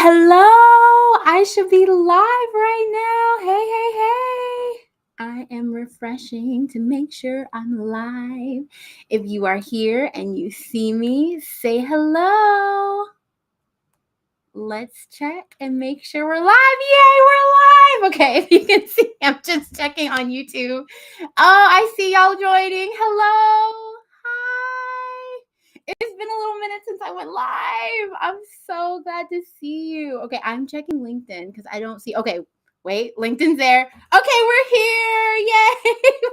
Hello, I should be live right now. Hey. I am refreshing to make sure I'm live. If you are here and you see me, say hello. Let's check and make sure we're live. Yay, we're live. Okay, if you can see, I'm just checking on YouTube. Oh, I see y'all joining. Hello. Hi. It's been a little minute since I went live. I'm so glad to see you. Okay, I'm checking LinkedIn because I don't see. Okay, wait, LinkedIn's there. Okay, we're here. Yay,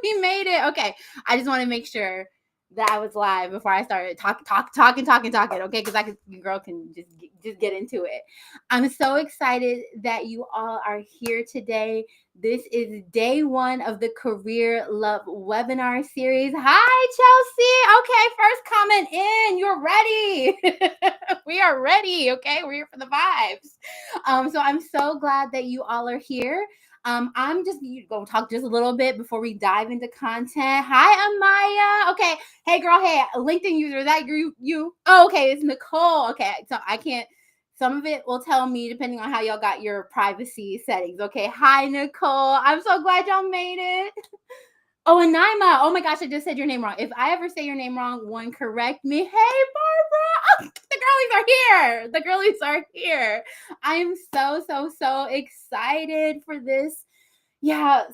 we made it. Okay, I just want to make sure that I was live before I started talking. Okay, because girl can just get into it. I'm so excited that you all are here today. This is day one of the Career Love webinar series. Hi, Chelsea. Okay, first comment in. You're ready. We are ready. Okay, we're here for the vibes. So I'm so glad that you all are here. I'm just going to talk just a little bit before we dive into content. Hi, Amaya. Okay. Hey, girl. Hey, LinkedIn user. Is that you? Oh, okay. It's Nicole. Okay. So I can't. Some of it will tell me depending on how y'all got your privacy settings. Okay. Hi, Nicole. I'm so glad y'all made it. Oh, and Naima. Oh my gosh, I just said your name wrong. If I ever say your name wrong, one, correct me. Hey, Barbara. Oh, the girlies are here. The girlies are here. I am so excited for this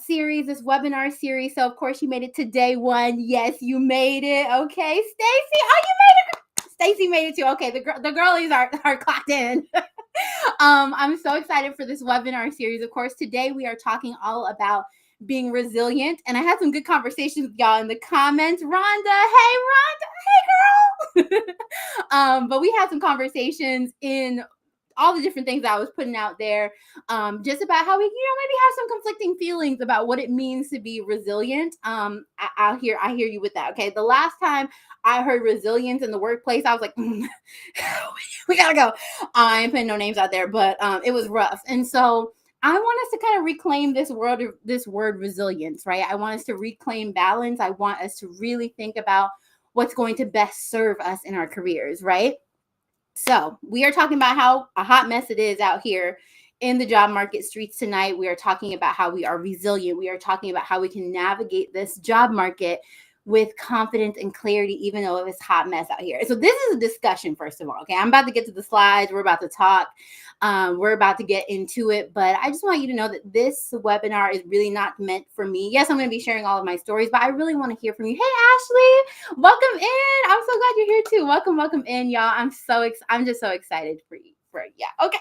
series, this webinar series. So of course you made it to day one. Yes, you made it. Okay, Stacy. Oh, you made it. Stacy made it too. Okay, the girlies are clocked in. I'm so excited for this webinar series. Of course, today we are talking all about being resilient, and I had some good conversations with y'all in the comments. Rhonda, hey girl. But we had some conversations in all the different things I was putting out there, just about how we, maybe have some conflicting feelings about what it means to be resilient. I hear you with that. Okay, the last time I heard resilience in the workplace, I was like, we gotta go. I ain't putting no names out there, but it was rough, and so I want us to kind of reclaim this word resilience, right? I want us to reclaim balance. I want us to really think about what's going to best serve us in our careers, right? So we are talking about how a hot mess it is out here in the job market streets tonight. We are talking about how we are resilient. We are talking about how we can navigate this job market with confidence and clarity, even though it's hot mess out here. So this is a discussion, first of all. Okay, I'm about to get to the slides. We're about to talk. We're about to get into it. But I just want you to know that this webinar is really not meant for me. Yes, I'm going to be sharing all of my stories, but I really want to hear from you. Hey, Ashley, welcome in. I'm so glad you're here too. Welcome in, y'all. I'm just so excited for you. Okay,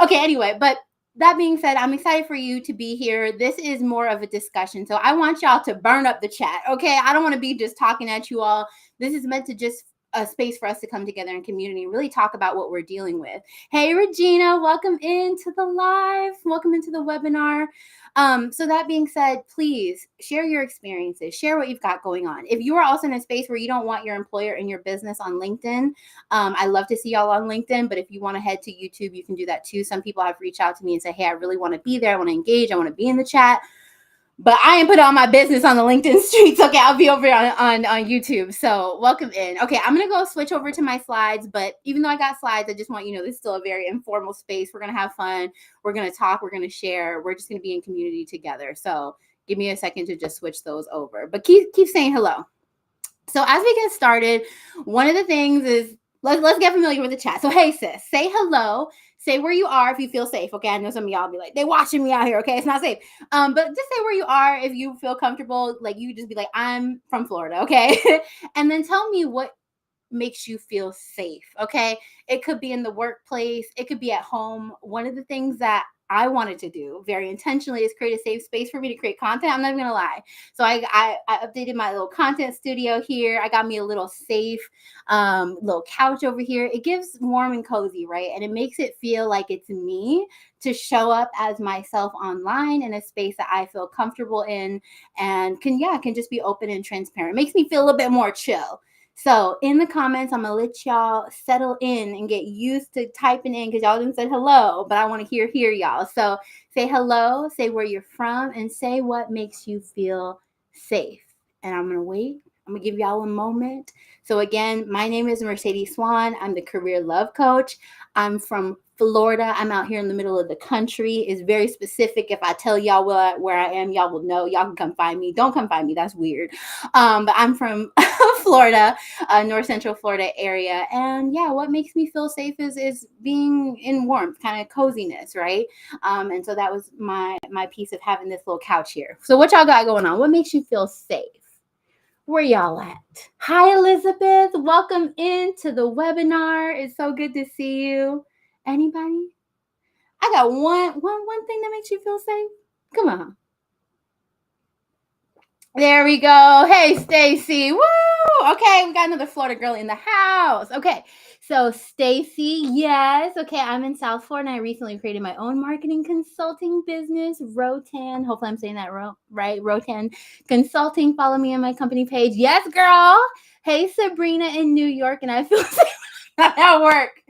okay. Anyway, but that being said, I'm excited for you to be here. This is more of a discussion. So I want y'all to burn up the chat. Okay. I don't want to be just talking at you all. This is meant to just a space for us to come together in community and really talk about what we're dealing with. Hey, Regina, welcome into the live. Welcome into the webinar. So that being said, please share your experiences, share what you've got going on. If you are also in a space where you don't want your employer in your business on LinkedIn, I love to see y'all on LinkedIn, but if you want to head to YouTube, you can do that too. Some people have reached out to me and say, hey, I really want to be there. I want to engage. I want to be in the chat. But I ain't put all my business on the LinkedIn streets. Okay, I'll be over on YouTube. So welcome in. Okay, I'm going to go switch over to my slides. But even though I got slides, I just want you to know this is still a very informal space. We're going to have fun. We're going to talk. We're going to share. We're just going to be in community together. So give me a second to just switch those over. But keep saying hello. So as we get started, one of the things is let's get familiar with the chat. So hey sis, say hello. Say where you are if you feel safe. Okay, I know some of y'all be like, they watching me out here. Okay, it's not safe. But just say where you are if you feel comfortable. Like you just be like, I'm from Florida. Okay, and then tell me what makes you feel safe. Okay, it could be in the workplace. It could be at home. One of the things that I wanted to do very intentionally is create a safe space for me to create content. I'm not even gonna lie. So I updated my little content studio here. I got me a little safe little couch over here. It gives warm and cozy, right? And it makes it feel like it's me to show up as myself online in a space that I feel comfortable in and can just be open and transparent. It makes me feel a little bit more chill. So in the comments, I'm going to let y'all settle in and get used to typing in because y'all didn't say hello, but I want to hear y'all. So say hello, say where you're from, and say what makes you feel safe. And I'm going to wait I'm gonna give y'all a moment. So again, my name is Mercedes Swan. I'm the career love coach. I'm from Florida. I'm out here in the middle of the country. It's very specific. If I tell y'all where I am, y'all will know. Y'all can come find me. Don't come find me. That's weird. But I'm from Florida, North Central Florida area. And yeah, what makes me feel safe is being in warmth, kind of coziness, right? And so that was my piece of having this little couch here. So what y'all got going on? What makes you feel safe? Where y'all at? Hi, Elizabeth. Welcome into the webinar. It's so good to see you. Anybody? I got one thing that makes you feel safe. Come on. There we go. Hey, Stacy. Woo! Okay, we got another Florida girl in the house. Okay, so Stacy, yes. Okay, I'm in South Florida and I recently created my own marketing consulting business, Rotan. Hopefully I'm saying that right. Rotan Consulting. Follow me on my company page. Yes, girl. Hey, Sabrina in New York, and I feel that work.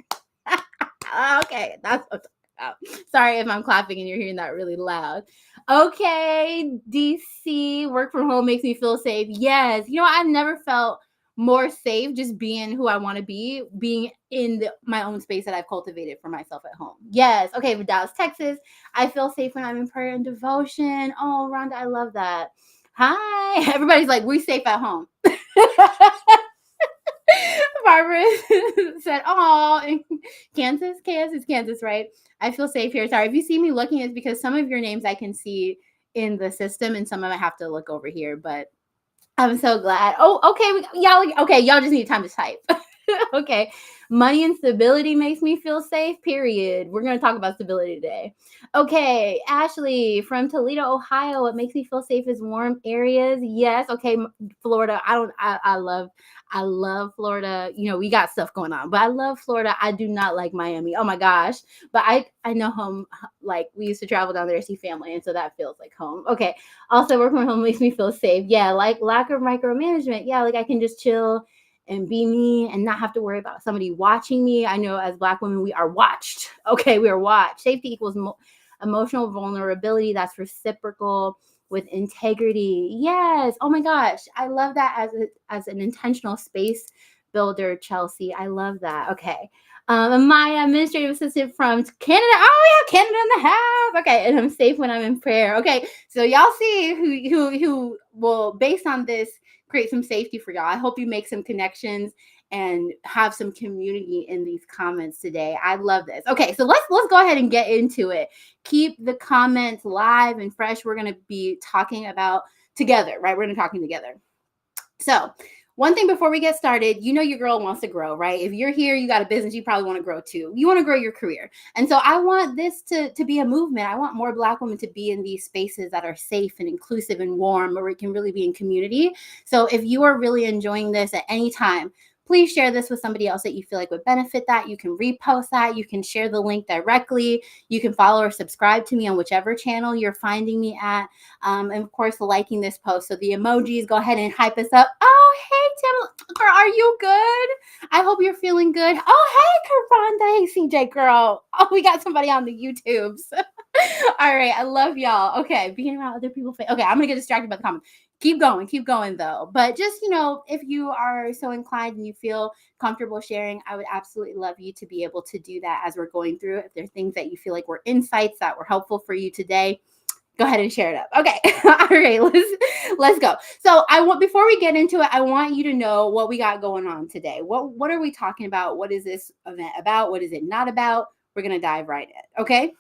Okay, that's what I'm talking about. Sorry if I'm clapping and you're hearing that really loud. Okay, DC, work from home makes me feel safe. Yes. I've never felt more safe just being who I want to be, being in my own space that I've cultivated for myself at home. Yes. Okay, with Dallas, Texas, I feel safe when I'm in prayer and devotion. Oh, Rhonda, I love that. Hi. Everybody's like, we safe at home. Barbara said, "Oh, in Kansas, it's Kansas, right? I feel safe here. Sorry if you see me looking, it's because some of your names I can see in the system, and some of them I have to look over here. But I'm so glad. Oh, okay, y'all. Okay, y'all just need time to type. Okay, money and stability makes me feel safe. Period. We're gonna talk about stability today. Okay, Ashley from Toledo, Ohio. What makes me feel safe is warm areas. Yes. Okay, Florida. I love Florida. We got stuff going on, but I love Florida. I do not like Miami. Oh my gosh. But I know home. Like we used to travel down there to see family, and so that feels like home. Okay. Also, work from home makes me feel safe. Yeah, like lack of micromanagement. Yeah, like I can just chill and be me and not have to worry about somebody watching me. I know as Black women, we are watched. Okay, we are watched. Safety equals emotional vulnerability. That's reciprocal with integrity. Yes. Oh my gosh. I love that as an intentional space builder, Chelsea. I love that. Okay. My administrative assistant from Canada. Oh yeah, Canada in the house. Okay, and I'm safe when I'm in prayer. Okay, so y'all see who will, based on this, create some safety for y'all. I hope you make some connections and have some community in these comments today. I love this. Okay, so let's go ahead and get into it. Keep the comments live and fresh. We're gonna be talking about together, right? We're gonna be talking together. So one thing before we get started, your girl wants to grow, right? If you're here, you got a business, you probably want to grow too. You want to grow your career. And so I want this to be a movement. I want more Black women to be in these spaces that are safe and inclusive and warm, where we can really be in community. So if you are really enjoying this at any time, please share this with somebody else that you feel like would benefit that. You can repost that. You can share the link directly. You can follow or subscribe to me on whichever channel you're finding me at. And of course, liking this post. So the emojis, go ahead and hype us up. Oh, hey, Tim, girl, are you good? I hope you're feeling good. Oh, hey, Karonda. Hey, CJ, girl. Oh, we got somebody on the YouTubes. All right, I love y'all. Okay, being around other people. Okay, I'm gonna get distracted by the comments. Keep going though. But just, if you are so inclined and you feel comfortable sharing, I would absolutely love you to be able to do that as we're going through. If there's things that you feel like were insights that were helpful for you today, go ahead and share it up. Okay. All right, let's go. So before we get into it, I want you to know what we got going on today. What are we talking about? What is this event about? What is it not about? We're gonna dive right in. Okay.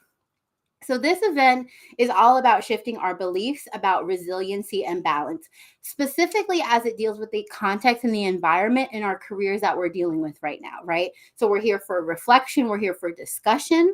So this event is all about shifting our beliefs about resiliency and balance, specifically as it deals with the context and the environment in our careers that we're dealing with right now, right? So we're here for reflection, we're here for discussion.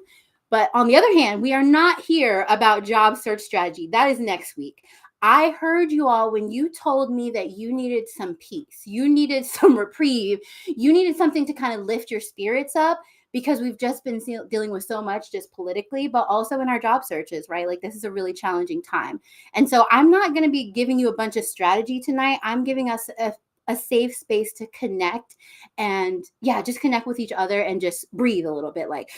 But on the other hand, we are not here about job search strategy. That is next week. I heard you all when you told me that you needed some peace, you needed some reprieve, you needed something to kind of lift your spirits up, because we've just been dealing with so much just politically, but also in our job searches, right? Like this is a really challenging time. And so I'm not going to be giving you a bunch of strategy tonight. I'm giving us a safe space to connect and just connect with each other and just breathe a little bit, like,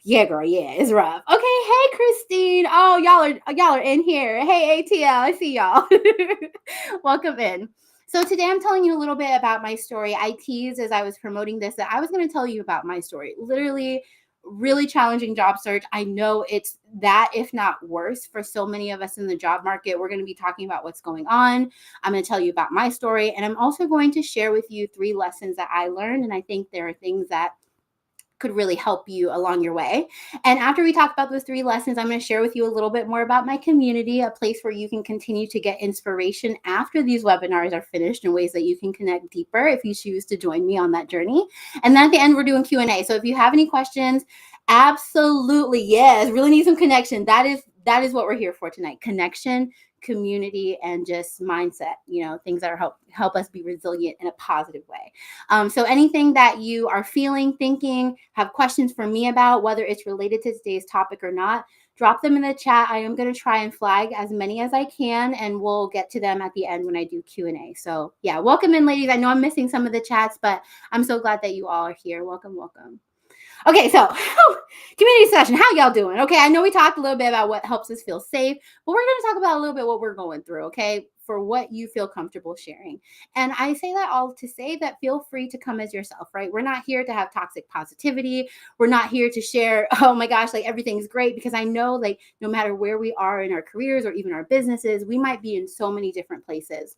yeah, girl, yeah, it's rough. Okay, hey, Christine. Oh, y'all are in here. Hey, ATL, I see y'all. Welcome in. So today I'm telling you a little bit about my story. I teased as I was promoting this that I was going to tell you about my story. Literally, really challenging job search. I know it's that, if not worse, for so many of us in the job market. We're going to be talking about what's going on. I'm going to tell you about my story. And I'm also going to share with you 3 lessons that I learned. And I think there are things that could really help you along your way. And after we talk about those 3 lessons, I'm going to share with you a little bit more about my community, a place where you can continue to get inspiration after these webinars are finished in ways that you can connect deeper if you choose to join me on that journey. And then at the end, we're doing Q&A. So if you have any questions, absolutely, yes, really need some connection. That is what we're here for tonight. Connection, community, and just mindset, things that are help us be resilient in a positive way. So anything that you are feeling, thinking, have questions for me about, whether it's related to today's topic or not, drop them in the chat. I am going to try and flag as many as I can, and we'll get to them at the end when I do Q&A. So yeah, welcome in, ladies. I know I'm missing some of the chats, but I'm so glad that you all are here. Welcome, welcome. Okay, so community session, how y'all doing? Okay, I know we talked a little bit about what helps us feel safe, but we're going to talk about a little bit what we're going through, okay, for what you feel comfortable sharing. And I say that all to say that feel free to come as yourself, right? We're not here to have toxic positivity. We're not here to share, oh my gosh, like everything's great, because I know like no matter where we are in our careers or even our businesses, we might be in so many different places.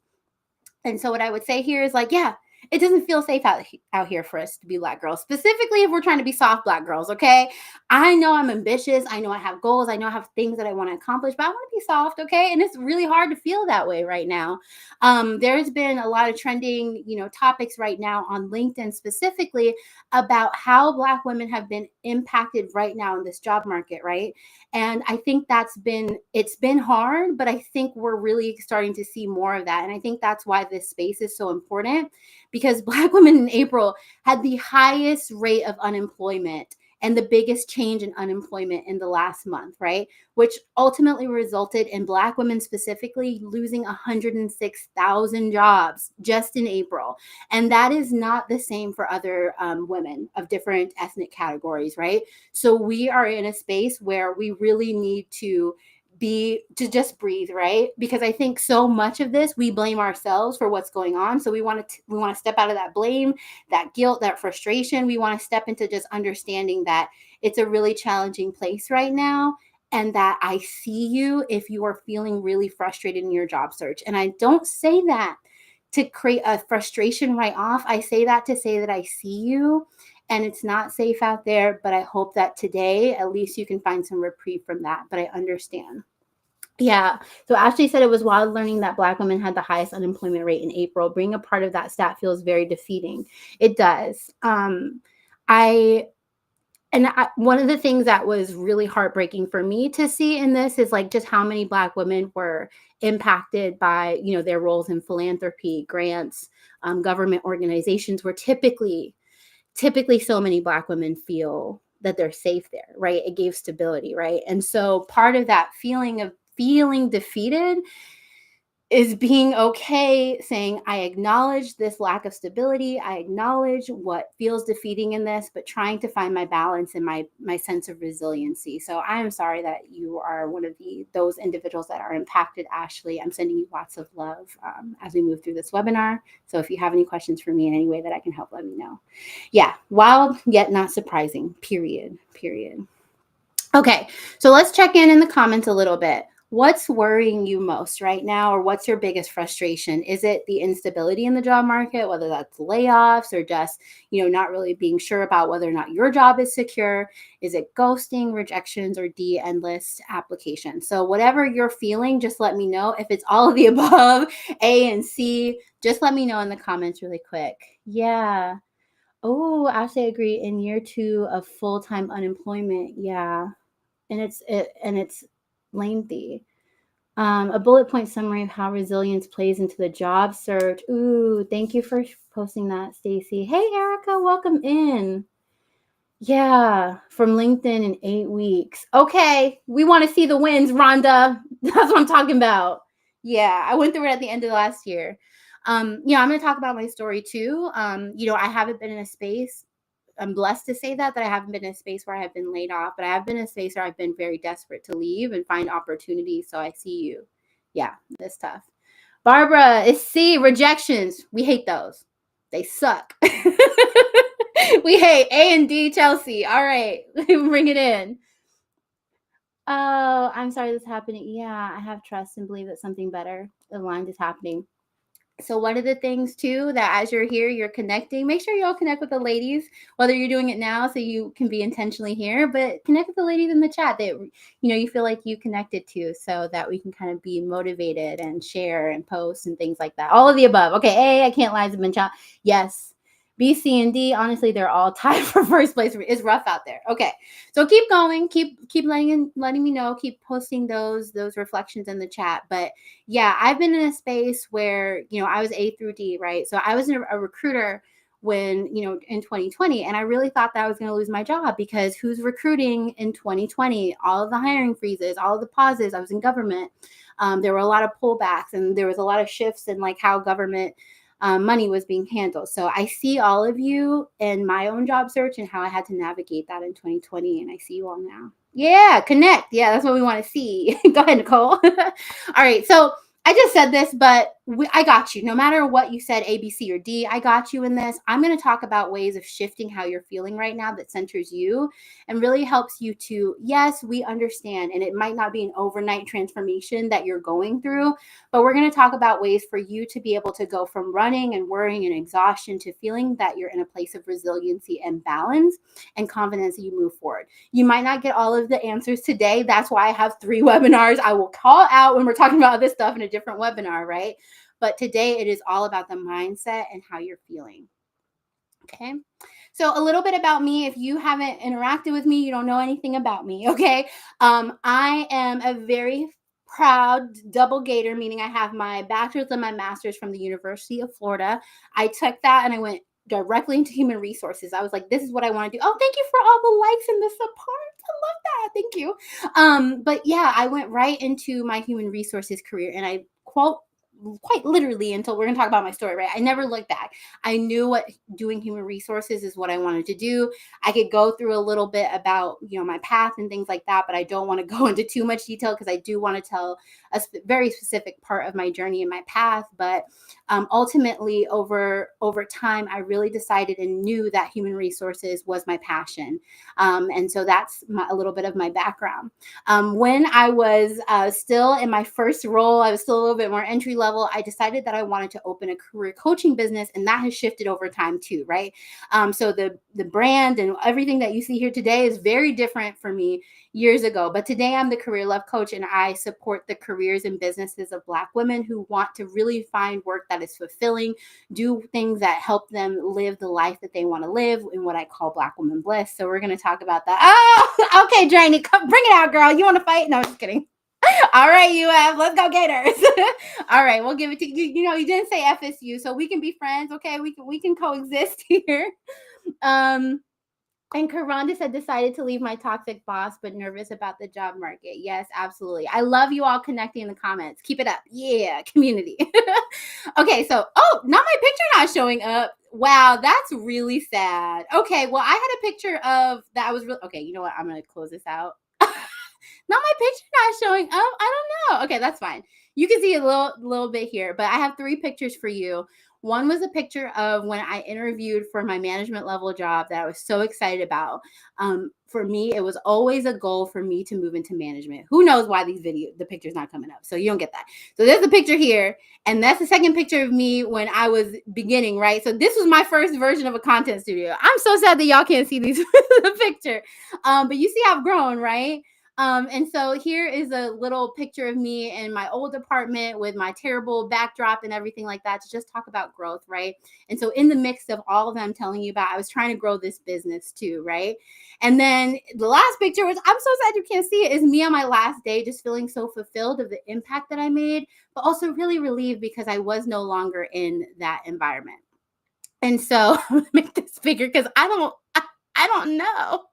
And so what I would say here is like, yeah, it doesn't feel safe out here for us to be Black girls, specifically if we're trying to be soft Black girls, okay? I know I'm ambitious. I know I have goals. I know I have things that I want to accomplish, but I want to be soft, okay? And it's really hard to feel that way right now. There's been a lot of trending, topics right now on LinkedIn specifically about how Black women have been impacted right now in this job market, right? And I think it's been hard, but I think we're really starting to see more of that. And I think that's why this space is so important, because Black women in April had the highest rate of unemployment and the biggest change in unemployment in the last month, right? Which ultimately resulted in Black women specifically losing 106,000 jobs just in April. And that is not the same for other women of different ethnic categories, right? So we are in a space where we really need to just breathe, right? Because I think so much of this, we blame ourselves for what's going on. So we want to step out of that blame, that guilt, that frustration. We want to step into just understanding that it's a really challenging place right now, and that I see you if you are feeling really frustrated in your job search. And I don't say that to create a frustration right off. I say that to say that I see you, and it's not safe out there, but I hope that today at least you can find some reprieve from that. But I understand. Yeah. So Ashley said it was wild learning that Black women had the highest unemployment rate in April. Being a part of that stat feels very defeating. It does. One of the things that was really heartbreaking for me to see in this is like just how many Black women were impacted by, their roles in philanthropy, grants, government organizations, where typically so many Black women feel that they're safe there, right? It gave stability, right? And so part of that feeling of feeling defeated is being okay, saying, I acknowledge this lack of stability. I acknowledge what feels defeating in this, but trying to find my balance and my sense of resiliency. So I am sorry that you are one of those individuals that are impacted, Ashley. I'm sending you lots of love as we move through this webinar. So if you have any questions for me in any way that I can help, let me know. Yeah, wild yet not surprising, period. Okay, so let's check in the comments a little bit. What's worrying you most right now, or what's your biggest frustration? Is it the instability in the job market, whether that's layoffs or just, not really being sure about whether or not your job is secure? Is it ghosting, rejections, or endless applications? So whatever you're feeling, just let me know. If it's all of the above, A and C, just let me know in the comments really quick. Yeah. Oh, Ashley, I agree. In year 2 of full-time unemployment, yeah. And it's lengthy. A bullet point summary of how resilience plays into the job search. Ooh, thank you for posting that, Stacy. Hey, Erica, welcome in. Yeah, from LinkedIn in 8 weeks. Okay, we want to see the wins, Rhonda. That's what I'm talking about. Yeah, I went through it at the end of last year. I'm going to talk about my story too. I haven't been in a space. I'm blessed to say that I haven't been in a space where I have been laid off, but I have been in a space where I've been very desperate to leave and find opportunities. So I see you. Yeah, this tough. Barbara is C, rejections. We hate those. They suck. We hate A and D, Chelsea. All right, bring it in. Oh, I'm sorry this is happening. Yeah, I have trust and believe that something better aligned is happening. So one of the things too that as you're here, you're connecting. Make sure you all connect with the ladies, whether you're doing it now so you can be intentionally here, but connect with the ladies in the chat that you feel like you connected to, so that we can kind of be motivated and share and post and things like that. All of the above. Okay, A, I can't lie, Zibin chat. Yes. B, C, and D, honestly, they're all tied for first place. It's rough out there. Okay, so keep going, keep letting me know, keep posting those reflections in the chat. But yeah, I've been in a space where, I was A through D, right? So I was a recruiter when, in 2020, and I really thought that I was going to lose my job, because who's recruiting in 2020? All of the hiring freezes, all of the pauses. I was in government. There were a lot of pullbacks, and there was a lot of shifts in like how government money was being handled. So I see all of you in my own job search and how I had to navigate that in 2020. And I see you all now. Yeah, connect. Yeah, that's what we want to see. Go ahead, Nicole. All right. So I just said this, but I got you. No matter what you said, A, B, C, or D, I got you in this. I'm going to talk about ways of shifting how you're feeling right now that centers you and really helps you to, yes, we understand. And it might not be an overnight transformation that you're going through, but we're going to talk about ways for you to be able to go from running and worrying and exhaustion to feeling that you're in a place of resiliency and balance and confidence that you move forward. You might not get all of the answers today. That's why I have 3 webinars. I will call out when we're talking about this stuff in a different webinar, right? But today it is all about the mindset and how you're feeling. Okay. So a little bit about me. If you haven't interacted with me, you don't know anything about me. Okay. I am a very proud double gator, meaning I have my bachelor's and my master's from the University of Florida. I took that and I went directly into human resources. I was like, this is what I want to do. Oh, thank you for all the likes and the support. I love that. Thank you. But yeah, I went right into my human resources career, and I quite literally, until we're going to talk about my story, right? I never looked back. I knew what doing human resources is what I wanted to do. I could go through a little bit about, my path and things like that, but I don't want to go into too much detail because I do want to tell a very specific part of my journey and my path. But ultimately, over time, I really decided and knew that human resources was my passion. And so that's a little bit of my background. When I was still in my first role, I was still a little bit more entry level. I decided that I wanted to open a career coaching business, and that has shifted over time too, right? So the brand and everything that you see here today is very different for me years ago. But today I'm the career love coach, and I support the careers and businesses of Black women who want to really find work that is fulfilling, do things that help them live the life that they want to live in what I call Black Woman Bliss. So we're going to talk about that. Oh, okay, Drainy, come bring it out, girl. You want to fight? No, just kidding. All right, UF, let's go Gators. All right, we'll give it to you. You didn't say FSU, so we can be friends, okay? We can coexist here. And Karonda said, decided to leave my toxic boss, but nervous about the job market. Yes, absolutely. I love you all connecting in the comments. Keep it up. Yeah, community. Okay, so, not my picture not showing up. Wow, that's really sad. Okay, well, I had a picture of that. I was really, okay, you know what? I'm going to close this out. Not my picture not showing up. I don't know. Okay, that's fine. You can see a little bit here, but I have 3 pictures for you. One was a picture of when I interviewed for my management level job that I was so excited about. For me, it was always a goal for me to move into management. Who knows why the picture's not coming up, so you don't get that. So there's the picture here, and that's the second picture of me when I was beginning, right? So this was my first version of a content studio. I'm so sad that y'all can't see these the picture, but you see I've grown, right? And so here is a little picture of me in my old apartment with my terrible backdrop and everything like that, to just talk about growth, right? And so in the mix of all of them I'm telling you about, I was trying to grow this business too, right? And then the last picture, which I'm so sad you can't see it, is me on my last day, just feeling so fulfilled of the impact that I made, but also really relieved because I was no longer in that environment. And so I'm gonna make this bigger because I don't know.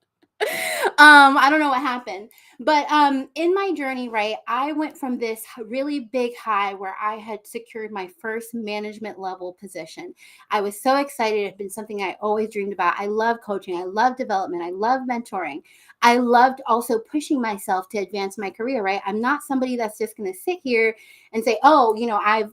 I don't know what happened. But in my journey, right, I went from this really big high where I had secured my first management level position. I was so excited. It had been something I always dreamed about. I love coaching. I love development. I love mentoring. I loved also pushing myself to advance my career, right? I'm not somebody that's just going to sit here and say, oh,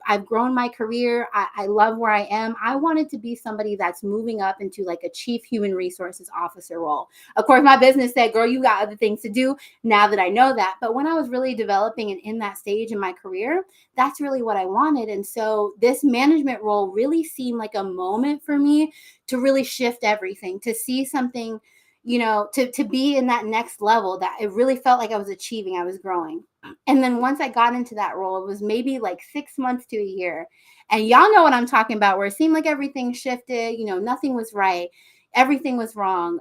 I've grown my career. I love where I am. I wanted to be somebody that's moving up into like a chief human resources officer role. Of course, my business said, girl, you got other things to do now that I know that. But when I was really developing and in that stage in my career, that's really what I wanted. And so this management role really seemed like a moment for me to really shift everything, to see something, to be in that next level that it really felt like I was achieving, I was growing. And then once I got into that role, it was maybe like 6 months to a year. And y'all know what I'm talking about, where it seemed like everything shifted, nothing was right. Everything was wrong.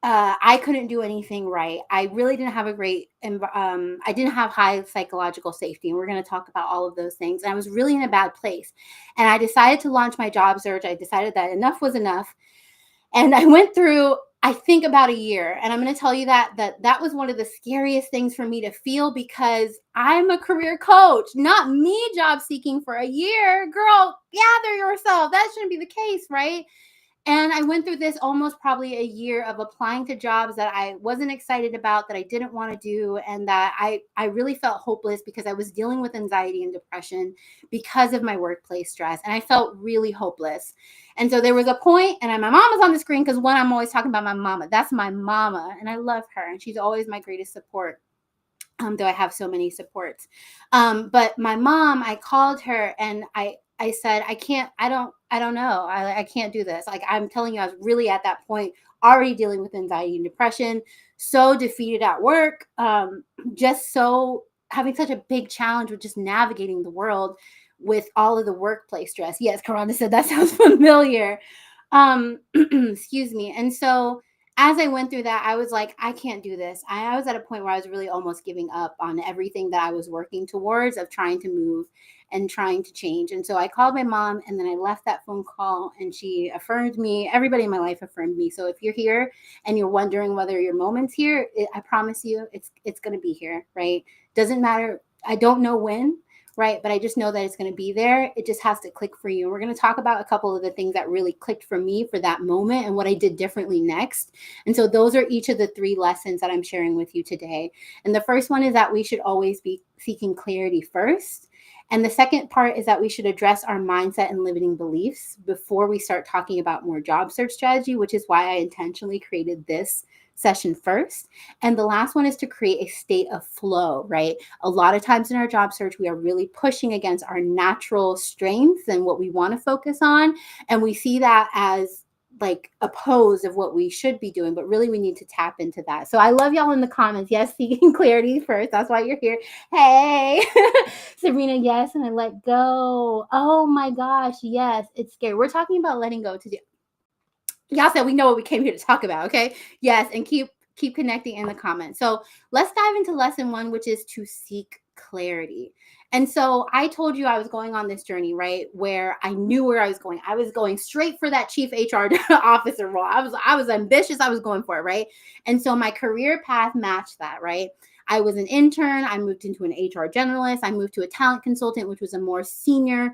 I couldn't do anything right. I really didn't have I didn't have high psychological safety. And we're going to talk about all of those things. And I was really in a bad place. And I decided to launch my job search. I decided that enough was enough. And I went through, I think, about a year. And I'm going to tell you that was one of the scariest things for me to feel, because I'm a career coach, not me job seeking for a year. Girl, gather yourself. That shouldn't be the case, right? And I went through this almost probably a year of applying to jobs that I wasn't excited about, that I didn't want to do, and that I really felt hopeless because I was dealing with anxiety and depression because of my workplace stress. And I felt really hopeless. And so there was a point, and my mama's on the screen because one, I'm always talking about my mama. That's my mama, and I love her, and she's always my greatest support. Though I have so many supports. But my mom, I called her and I said, I don't know. I can't do this. Like, I'm telling you, I was really at that point already dealing with anxiety and depression, so defeated at work, just so having such a big challenge with just navigating the world with all of the workplace stress. Yes, Karana said that sounds familiar. Excuse me. And so as I went through that, I was like, I can't do this. I was at a point where I was really almost giving up on everything that I was working towards, of trying to move and trying to change. And so I called my mom, and then I left that phone call, and she affirmed me. Everybody in my life affirmed me. So if you're here and you're wondering whether your moment's here, I promise you it's going to be here, right? Doesn't matter. I don't know when, right? But I just know that it's going to be there. It just has to click for you. We're going to talk about a couple of the things that really clicked for me for that moment and what I did differently next. And so those are each of the 3 lessons that I'm sharing with you today. And the first one is that we should always be seeking clarity first. And the second part is that we should address our mindset and limiting beliefs before we start talking about more job search strategy, which is why I intentionally created this session first. And the last one is to create a state of flow, right? A lot of times in our job search, we are really pushing against our natural strengths and what we want to focus on. And we see that as like opposed of what we should be doing, but really we need to tap into that. So I love y'all in the comments. Yes, seeking clarity first. That's why you're here. Hey, Sabrina, yes, and I let go. Oh my gosh, yes, it's scary. We're talking about letting go today. Y'all said we know what we came here to talk about, okay? Yes, and keep connecting in the comments. So let's dive into lesson 1, which is to seek clarity. And so I told you I was going on this journey, right? Where I knew where I was going. I was going straight for that chief HR officer role. I was ambitious. I was going for it, right? And so my career path matched that, right? I was an intern. I moved into an HR generalist. I moved to a talent consultant, which was a more senior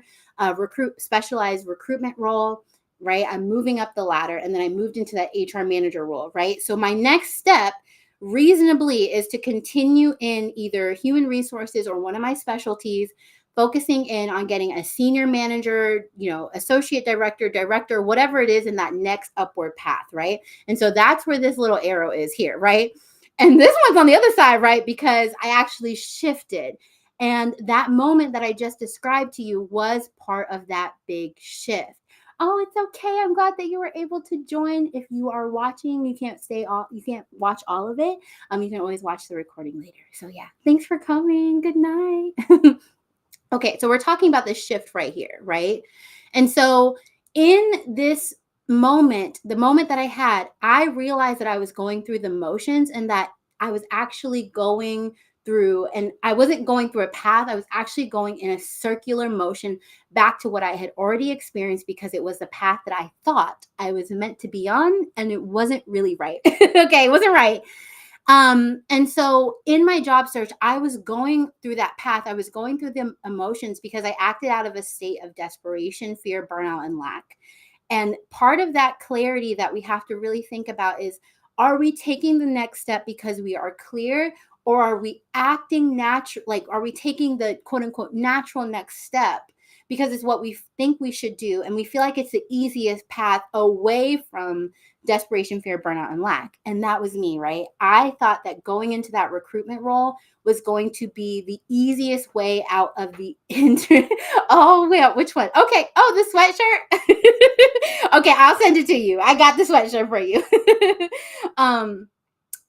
specialized recruitment role, right? I'm moving up the ladder, and then I moved into that HR manager role, right? So my next step reasonably is to continue in either human resources or one of my specialties, focusing in on getting a senior manager, associate director, whatever it is in that next upward path, right? And so that's where this little arrow is here, right? And this one's on the other side, right? Because I actually shifted. And that moment that I just described to you was part of that big shift. Oh, it's okay. I'm glad that you were able to join. If you are watching, you can't watch all of it. You can always watch the recording later. So yeah, thanks for coming. Good night. Okay, so we're talking about this shift right here, right? And so in this moment, the moment that I had, I realized that I was going through the motions and that I was actually going through, and I wasn't going through a path. I was actually going in a circular motion back to what I had already experienced, because it was the path that I thought I was meant to be on, and it wasn't really right. Okay, it wasn't right. And so in my job search, I was going through that path. I was going through the emotions because I acted out of a state of desperation, fear, burnout, and lack. And part of that clarity that we have to really think about is, are we taking the next step because we are clear, or are we acting natural? Like, are we taking the quote unquote natural next step because it's what we think we should do? And we feel like it's the easiest path away from desperation, fear, burnout, and lack. And that was me, right? I thought that going into that recruitment role was going to be the easiest way out of the Oh, wait, which one? Okay. Oh, the sweatshirt. Okay, I'll send it to you. I got the sweatshirt for you. um,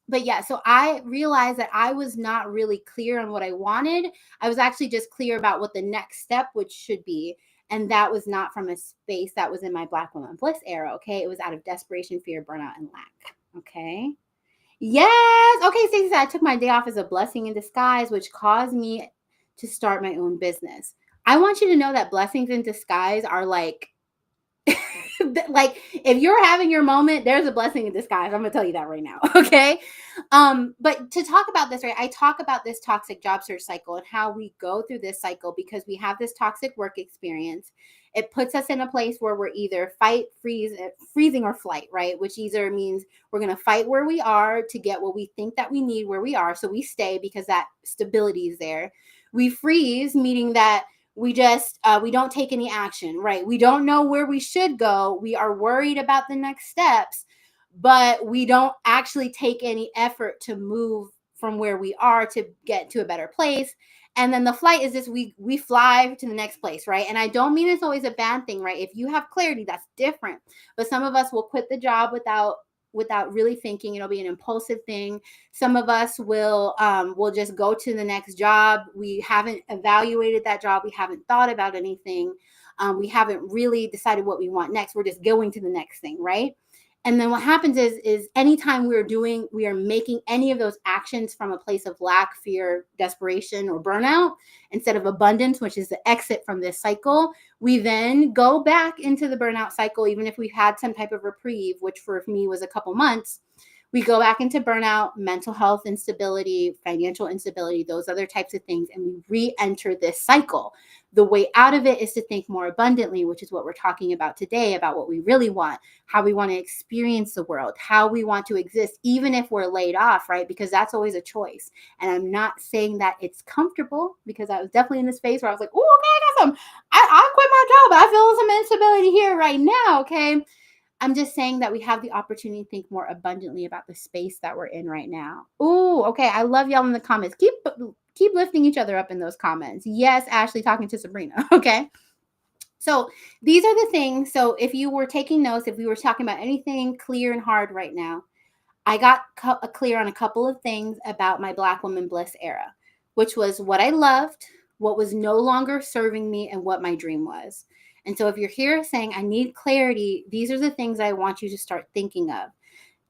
but yeah, so I realized that I was not really clear on what I wanted. I was actually just clear about what the next step which should be. And that was not from a space that was in my Black Woman Bliss era. Okay. It was out of desperation, fear, burnout, and lack. Okay. Yes. Okay. Stacey said I took my day off as a blessing in disguise, which caused me to start my own business. I want you to know that blessings in disguise are like, like, if you're having your moment, there's a blessing in disguise. I'm gonna tell you that right now. Okay. But to talk about this, right, I talk about this toxic job search cycle and how we go through this cycle because we have this toxic work experience. It puts us in a place where we're either freezing or flight, right? Which either means we're going to fight where we are to get what we think that we need where we are. So we stay because that stability is there. We freeze, meaning that we don't take any action, right? We don't know where we should go. We are worried about the next steps, but we don't actually take any effort to move from where we are to get to a better place. And then the flight is just we fly to the next place, right? And I don't mean it's always a bad thing, right? If you have clarity, that's different. But some of us will quit the job without really thinking. It'll be an impulsive thing. Some of us will just go to the next job. We haven't evaluated that job. We haven't thought about anything. We haven't really decided what we want next. We're just going to the next thing, right? And then what happens is anytime we are making any of those actions from a place of lack, fear, desperation, or burnout, instead of abundance, which is the exit from this cycle, we then go back into the burnout cycle, even if we've had some type of reprieve, which for me was a couple months. We go back into burnout, mental health instability, financial instability, those other types of things, and we re-enter this cycle. The way out of it is to think more abundantly, which is what we're talking about today, about what we really want, how we want to experience the world, how we want to exist, even if we're laid off, right? Because that's always a choice. And I'm not saying that it's comfortable, because I was definitely in this phase where I was like, oh, okay, I quit my job, but I feel some instability here right now, okay? I'm just saying that we have the opportunity to think more abundantly about the space that we're in right now. Ooh, okay. I love y'all in the comments. Keep lifting each other up in those comments. Yes, Ashley talking to Sabrina. Okay. So these are the things. So if you were taking notes, if we were talking about anything clear and hard right now, I got clear on a couple of things about my Black Woman Bliss era, which was what I loved, what was no longer serving me, and what my dream was. And so if you're here saying, I need clarity, these are the things I want you to start thinking of.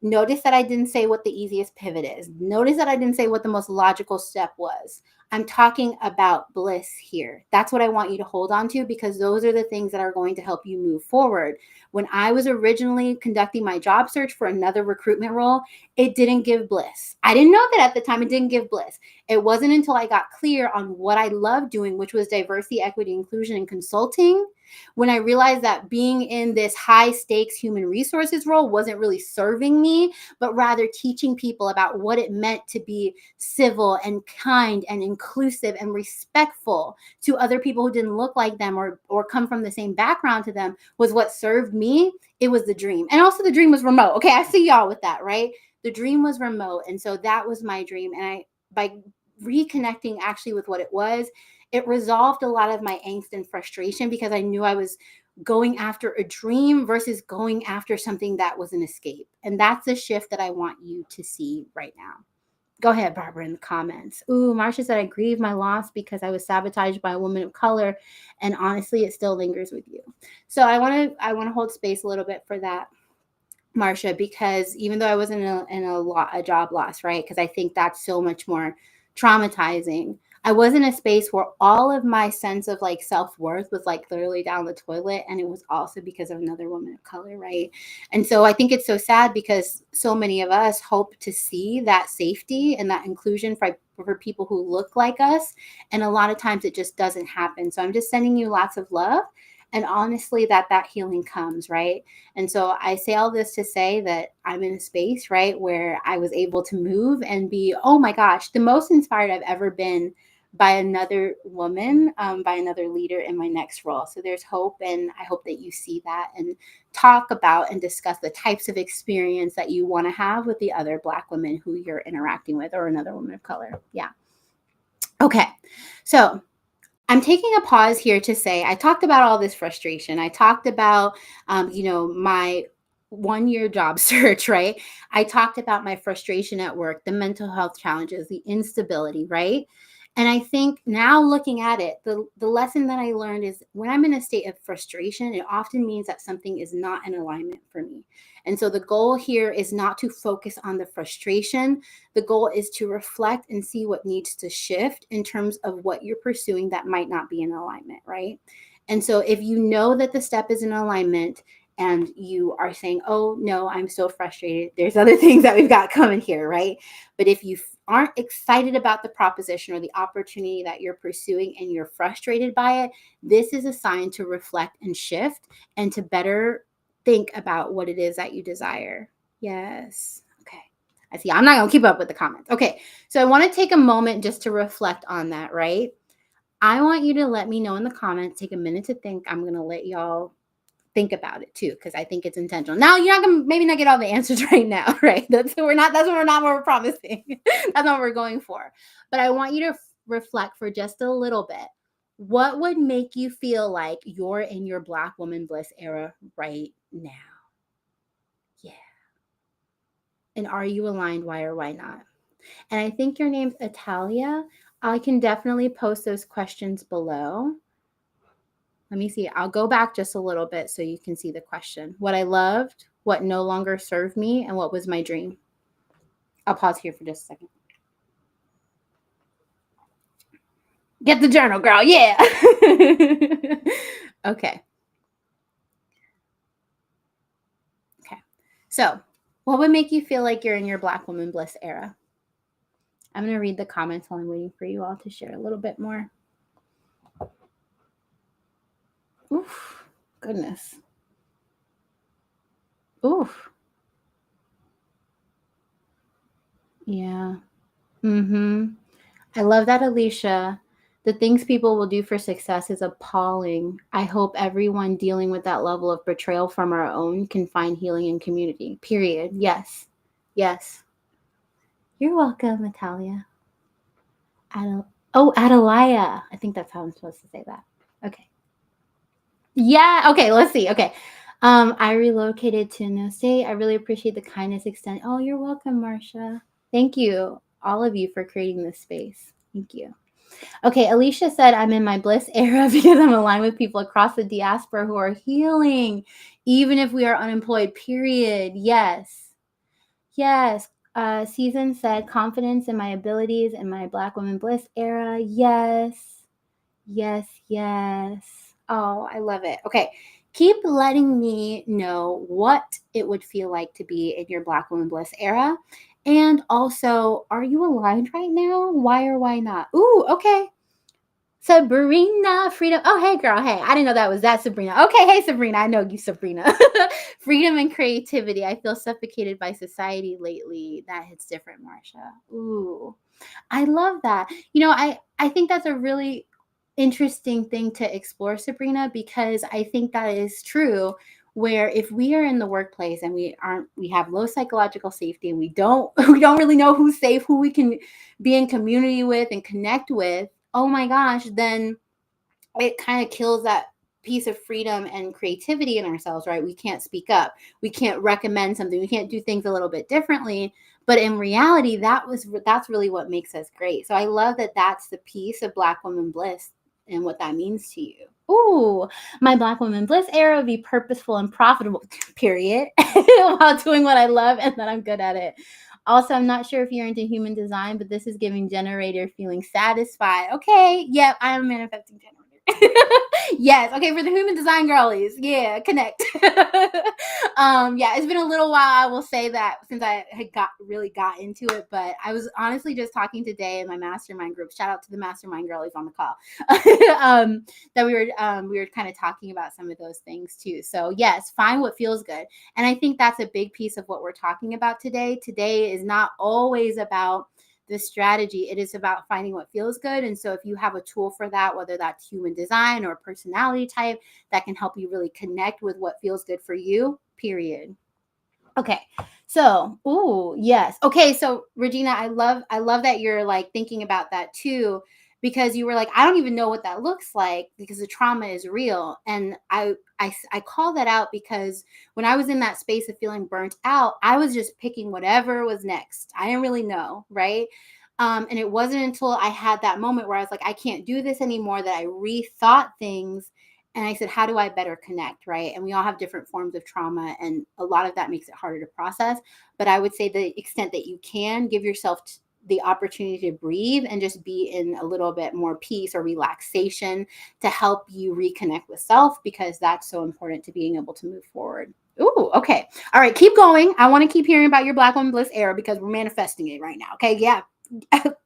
Notice that I didn't say what the easiest pivot is. Notice that I didn't say what the most logical step was. I'm talking about bliss here. That's what I want you to hold on to, because those are the things that are going to help you move forward. When I was originally conducting my job search for another recruitment role, it didn't give bliss. I didn't know that at the time. It didn't give bliss. It wasn't until I got clear on what I loved doing, which was diversity, equity, inclusion, and consulting, when I realized that being in this high stakes human resources role wasn't really serving me, but rather teaching people about what it meant to be civil and kind and inclusive and respectful to other people who didn't look like them or come from the same background to them, was what served me. It was the dream. And also the dream was remote. Okay, I see y'all with that, right? The dream was remote. And so that was my dream. And by reconnecting actually with what it was, it resolved a lot of my angst and frustration, because I knew I was going after a dream versus going after something that was an escape. And that's the shift that I want you to see right now. Go ahead, Barbara, in the comments. Ooh, Marsha said, I grieve my loss because I was sabotaged by a woman of color. And honestly, it still lingers with you. So I want to hold space a little bit for that, Marsha, because even though I wasn't in a job loss, right? Because I think that's so much more traumatizing. I was in a space where all of my sense of like self-worth was like literally down the toilet. And it was also because of another woman of color, right? And so I think it's so sad because so many of us hope to see that safety and that inclusion for people who look like us. And a lot of times it just doesn't happen. So I'm just sending you lots of love. And honestly, that healing comes, right? And so I say all this to say that I'm in a space, right, where I was able to move and be, oh my gosh, the most inspired I've ever been by another woman, by another leader in my next role. So there's hope, and I hope that you see that and talk about and discuss the types of experience that you want to have with the other Black women who you're interacting with, or another woman of color. Yeah. Okay. So I'm taking a pause here to say I talked about all this frustration. I talked about, my 1 year job search, right? I talked about my frustration at work, the mental health challenges, the instability, right? And I think now looking at it, the lesson that I learned is when I'm in a state of frustration, it often means that something is not in alignment for me. And so the goal here is not to focus on the frustration. The goal is to reflect and see what needs to shift in terms of what you're pursuing that might not be in alignment, right? And so if you know that the step is in alignment and you are saying, oh, no, I'm so frustrated, there's other things that we've got coming here, right? But if you aren't excited about the proposition or the opportunity that you're pursuing and you're frustrated by it, this is a sign to reflect and shift and to better think about what it is that you desire. Yes. Okay. I see. I'm not going to keep up with the comments. Okay. So I want to take a moment just to reflect on that, right? I want you to let me know in the comments, take a minute to think. I'm going to let y'all think about it too, because I think it's intentional. Now you're not gonna maybe not get all the answers right now, right? That's what we're promising. That's what we're going for. But I want you to reflect for just a little bit. What would make you feel like you're in your Black Woman Bliss era right now? Yeah. And are you aligned? Why or why not? And I think your name's Italia. I can definitely post those questions below. Let me see. I'll go back just a little bit so you can see the question. What I loved, what no longer served me, and what was my dream. I'll pause here for just a second. Get the journal, girl. Yeah. Okay. Okay. So, what would make you feel like you're in your Black Woman Bliss era? I'm going to read the comments while I'm waiting for you all to share a little bit more. Oof. Goodness. Oof. Yeah. Mm-hmm. I love that, Alicia. The things people will do for success is appalling. I hope everyone dealing with that level of betrayal from our own can find healing in community. Period. Yes. Yes. You're welcome, Natalia. Adelia. I think that's how I'm supposed to say that. Okay. Yeah. Okay. Let's see. Okay. I relocated to no state. I really appreciate the kindness extended. Oh, you're welcome, Marcia. Thank you, all of you, for creating this space. Thank you. Okay, Alicia said, I'm in my bliss era because I'm aligned with people across the diaspora who are healing, even if we are unemployed, period. Yes. Yes. Season said, confidence in my abilities in my Black Woman Bliss era. Yes. Yes, yes. Oh, I love it. Okay. Keep letting me know what it would feel like to be in your Black Woman Bliss era. And also, are you aligned right now? Why or why not? Ooh, okay. Sabrina, freedom. Oh, hey, girl. Hey, I didn't know that was that Sabrina. Okay, hey, Sabrina. I know you, Sabrina. Freedom and creativity. I feel suffocated by society lately. That hits different, Marsha. Ooh, I love that. I think that's a really interesting thing to explore, Sabrina, because I think that is true. Where if we are in the workplace and we have low psychological safety and we don't really know who's safe, who we can be in community with and connect with, oh my gosh, then it kind of kills that piece of freedom and creativity in ourselves, right? We can't speak up. We can't recommend something. We can't do things a little bit differently. But in reality, that's really what makes us great. So I love that that's the piece of Black Woman Bliss and what that means to you. Ooh, my Black Woman Bliss era would be purposeful and profitable, period, while doing what I love and that I'm good at it. Also, I'm not sure if you're into human design, but this is giving generator feeling satisfied. Okay. Yep. I am a manifesting generator. Yes. Okay. For the human design girlies. Yeah. Connect. Yeah. It's been a little while. I will say that since I had got into it, but I was honestly just talking today in my mastermind group. Shout out to the mastermind girlies on the call. That we were kind of talking about some of those things too. So yes, find what feels good. And I think that's a big piece of what we're talking about today. Today is not always about the strategy. It is about finding what feels good. And so if you have a tool for that, whether that's human design or personality type, that can help you really connect with what feels good for you, period. Okay. So, ooh, yes. Okay, so Regina, I love that you're like thinking about that too, because you were like, I don't even know what that looks like because the trauma is real. And I call that out because when I was in that space of feeling burnt out, I was just picking whatever was next. I didn't really know, right? And it wasn't until I had that moment where I was like, I can't do this anymore, that I rethought things and I said, how do I better connect? Right. And we all have different forms of trauma, and a lot of that makes it harder to process. But I would say the extent that you can give yourself the opportunity to breathe and just be in a little bit more peace or relaxation to help you reconnect with self, because that's so important to being able to move forward. Ooh, okay. All right, keep going. I want to keep hearing about your Black Woman Bliss era because we're manifesting it right now. Okay, yeah.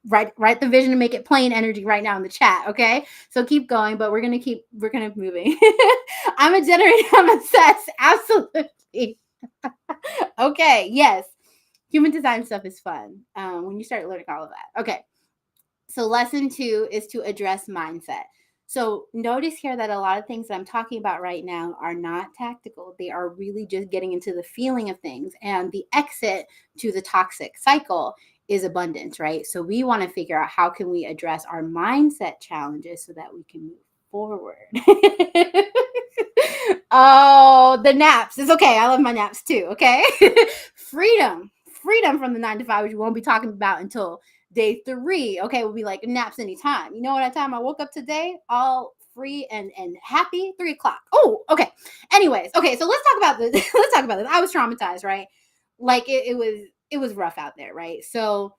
write the vision and make it plain energy right now in the chat. Okay, so keep going, but we're gonna moving. I'm a generator. I'm obsessed. Absolutely. Okay. Yes. Human design stuff is fun when you start learning all of that. Okay. So lesson 2 is to address mindset. So notice here that a lot of things that I'm talking about right now are not tactical. They are really just getting into the feeling of things, and the exit to the toxic cycle is abundance, right? So we want to figure out how can we address our mindset challenges so that we can move forward. Oh, the naps. It's okay. I love my naps too. Okay. Freedom from the 9 to 5, which we won't be talking about until day 3. Okay. We'll be like naps anytime. You know what time I woke up today? All free and happy. 3 o'clock. Oh, okay. Anyways. Okay. So let's talk about this. Let's talk about this. I was traumatized, right? Like it was rough out there, right? So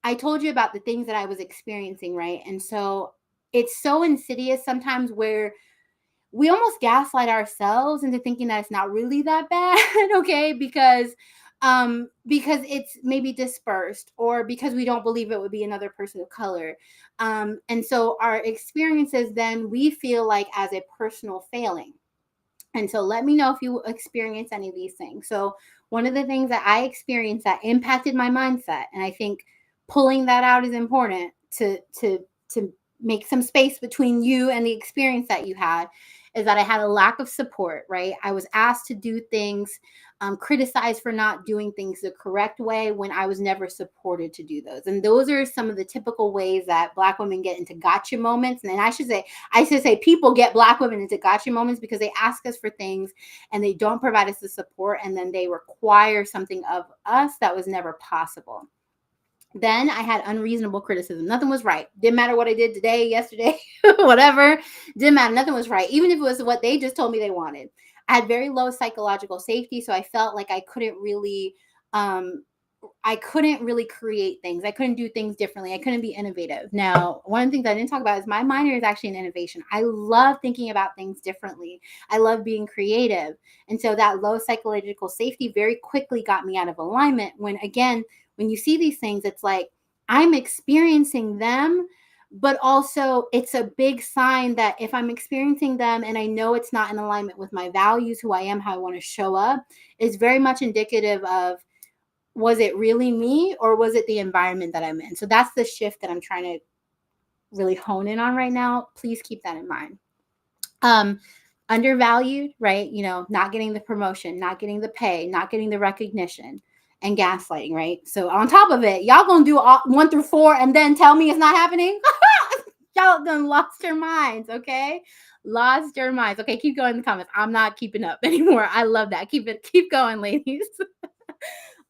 I told you about the things that I was experiencing, right? And so it's so insidious sometimes where we almost gaslight ourselves into thinking that it's not really that bad. Okay, because it's maybe dispersed, or because we don't believe it would be another person of color, and so our experiences then we feel like as a personal failing. And so let me know if you experience any of these things. So one of the things that I experienced that impacted my mindset, and I think pulling that out is important to make some space between you and the experience that you had, is that I had a lack of support, right? I was asked to do things, criticized for not doing things the correct way when I was never supported to do those. And those are some of the typical ways that Black women get into gotcha moments. And I should say people get Black women into gotcha moments because they ask us for things and they don't provide us the support, and then they require something of us that was never possible. Then I had unreasonable criticism. Nothing was right. Didn't matter what I did today, yesterday, whatever. Didn't matter. Nothing was right. Even if it was what they just told me they wanted. I had very low psychological safety. So I felt like um, I couldn't really create things. I couldn't do things differently. I couldn't be innovative. Now, one of the things I didn't talk about is my minor is actually in innovation. I love thinking about things differently. I love being creative. And so that low psychological safety very quickly got me out of alignment when, again, when you see these things, it's like I'm experiencing them, but also it's a big sign that if I'm experiencing them and I know it's not in alignment with my values, who I am, how I want to show up, it's very much indicative of, was it really me or was it the environment that I'm in? So that's the shift that I'm trying to really hone in on right now. Please keep that in mind. Um, Undervalued, right? Not getting the promotion, not getting the pay, not getting the recognition, and gaslighting, right? So on top of it, y'all gonna do all 1 through 4 and then tell me it's not happening? Y'all done lost your minds, okay? Lost your minds. Okay, keep going in the comments. I'm not keeping up anymore. I love that. Keep going, ladies.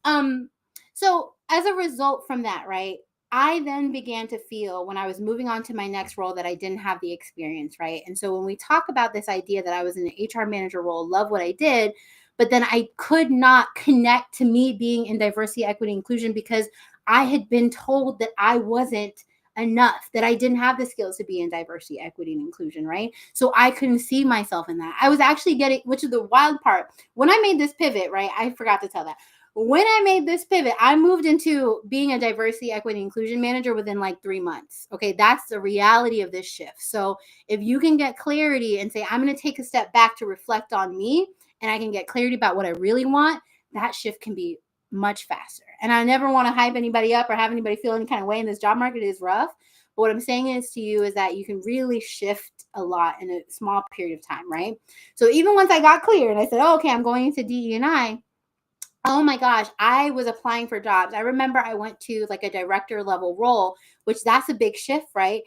Um, so as a result from that, right, I then began to feel when I was moving on to my next role that I didn't have the experience, right? And so when we talk about this idea that I was in an HR manager role, love what I did, but then I could not connect to me being in diversity, equity, inclusion because I had been told that I wasn't enough, that I didn't have the skills to be in diversity, equity, and inclusion, right? So I couldn't see myself in that. I was actually getting, which is the wild part, when I made this pivot, right? I forgot to tell that. When I made this pivot, I moved into being a diversity, equity, inclusion manager within like 3 months. Okay, that's the reality of this shift. So if you can get clarity and say, I'm going to take a step back to reflect on me, and I can get clarity about what I really want, that shift can be much faster. And I never want to hype anybody up or have anybody feel any kind of way in this job market. It is rough. But what I'm saying is to you is that you can really shift a lot in a small period of time, right? So even once I got clear and I said, oh, okay, I'm going into DE&I, oh my gosh, I was applying for jobs. I remember I went to like a director level role, which that's a big shift, right?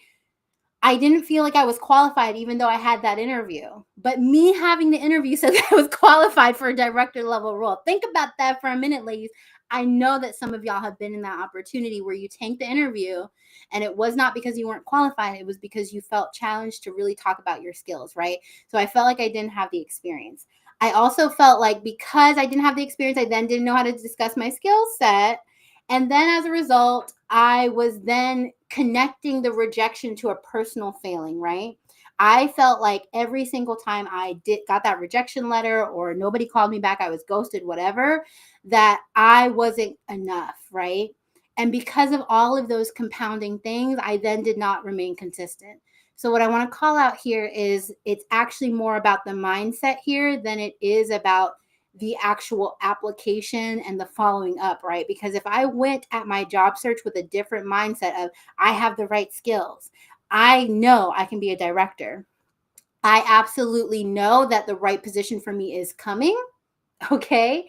I didn't feel like I was qualified, even though I had that interview. But me having the interview said that I was qualified for a director level role. Think about that for a minute, ladies. I know that some of y'all have been in that opportunity where you tanked the interview and it was not because you weren't qualified. It was because you felt challenged to really talk about your skills, right? So I felt like I didn't have the experience. I also felt like because I didn't have the experience, I then didn't know how to discuss my skill set. And then as a result, I was then connecting the rejection to a personal failing, right? I felt like every single time I got that rejection letter or nobody called me back, I was ghosted, whatever, that I wasn't enough, right? And because of all of those compounding things, I then did not remain consistent. So what I want to call out here is it's actually more about the mindset here than it is about the actual application and the following up, right? Because if I went at my job search with a different mindset of I have the right skills, I know I can be a director, I absolutely know that the right position for me is coming, okay,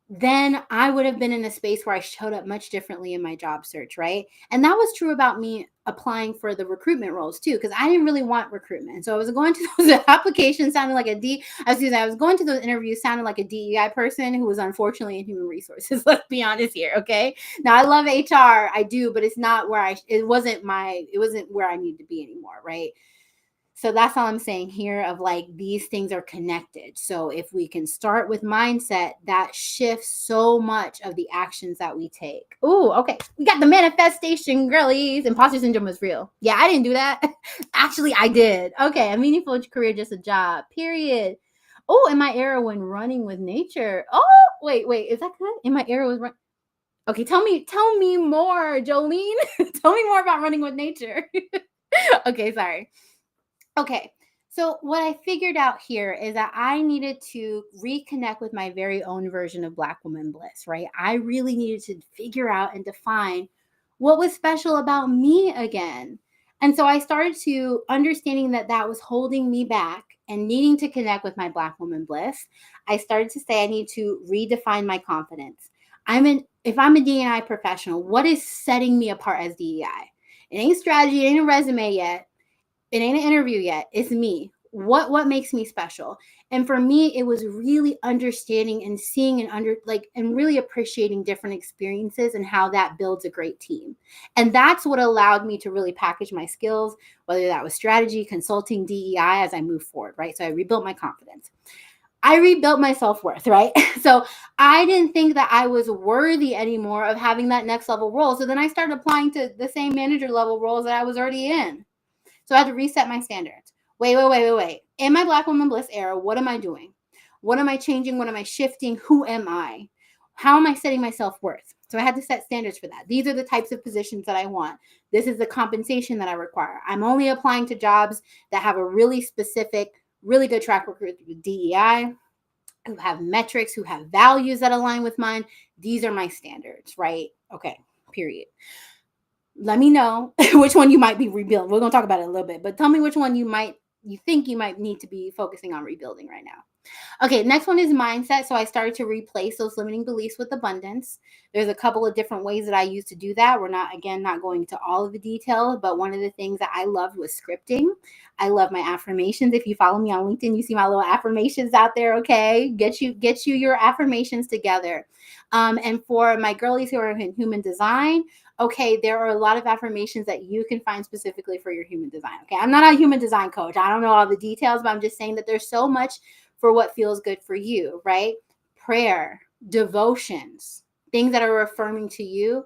then I would have been in a space where I showed up much differently in my job search, right? And that was true about me applying for the recruitment roles too, because I didn't really want recruitment. So I was going to those applications sounding like I was going to those interviews sounding like a DEI person who was unfortunately in human resources. Let's be honest here, okay? Now I love HR, I do, but it's not where it wasn't where I need to be anymore, right? So that's all I'm saying here of like these things are connected. So if we can start with mindset, that shifts so much of the actions that we take. Ooh, okay. We got the manifestation, girlies. Imposter syndrome is real. Yeah, I didn't do that. Actually, I did. Okay, a meaningful career, just a job. Period. Oh, in my era when running with nature. Oh, wait. Is that good? In my era was run. Okay, tell me more, Jolene. Tell me more about running with nature. Okay, sorry. Okay, so what I figured out here is that I needed to reconnect with my very own version of Black Woman Bliss, right? I really needed to figure out and define what was special about me again. And so I started to understanding that that was holding me back and needing to connect with my Black Woman Bliss. I started to say I need to redefine my confidence. If I'm a DEI professional, what is setting me apart as DEI? It ain't strategy, it ain't a resume yet. It ain't an interview yet. It's me. What makes me special? And for me, it was really understanding and seeing and really appreciating different experiences and how that builds a great team. And that's what allowed me to really package my skills, whether that was strategy, consulting, DEI as I move forward, right? So I rebuilt my confidence. I rebuilt my self-worth, right? So I didn't think that I was worthy anymore of having that next level role. So then I started applying to the same manager level roles that I was already in. So I had to reset my standards. Wait. In my Black Woman Bliss era, what am I doing? What am I changing? What am I shifting? Who am I? How am I setting my self-worth? So I had to set standards for that. These are the types of positions that I want. This is the compensation that I require. I'm only applying to jobs that have a really specific, really good track record with DEI, who have metrics, who have values that align with mine. These are my standards, right? Okay, period. Let me know which one you might be rebuilding. We're going to talk about it a little bit, but tell me which one you think you might need to be focusing on rebuilding right now. Okay, next one is mindset. So I started to replace those limiting beliefs with abundance. There's a couple of different ways that I use to do that. We're not going into all of the details, but one of the things that I loved was scripting. I love my affirmations. If you follow me on LinkedIn, you see my little affirmations out there, okay? Get you your affirmations together. And for my girlies who are in human design, okay, there are a lot of affirmations that you can find specifically for your human design. Okay, I'm not a human design coach. I don't know all the details, but I'm just saying that there's so much for what feels good for you, right? prayer, devotions, things that are affirming to you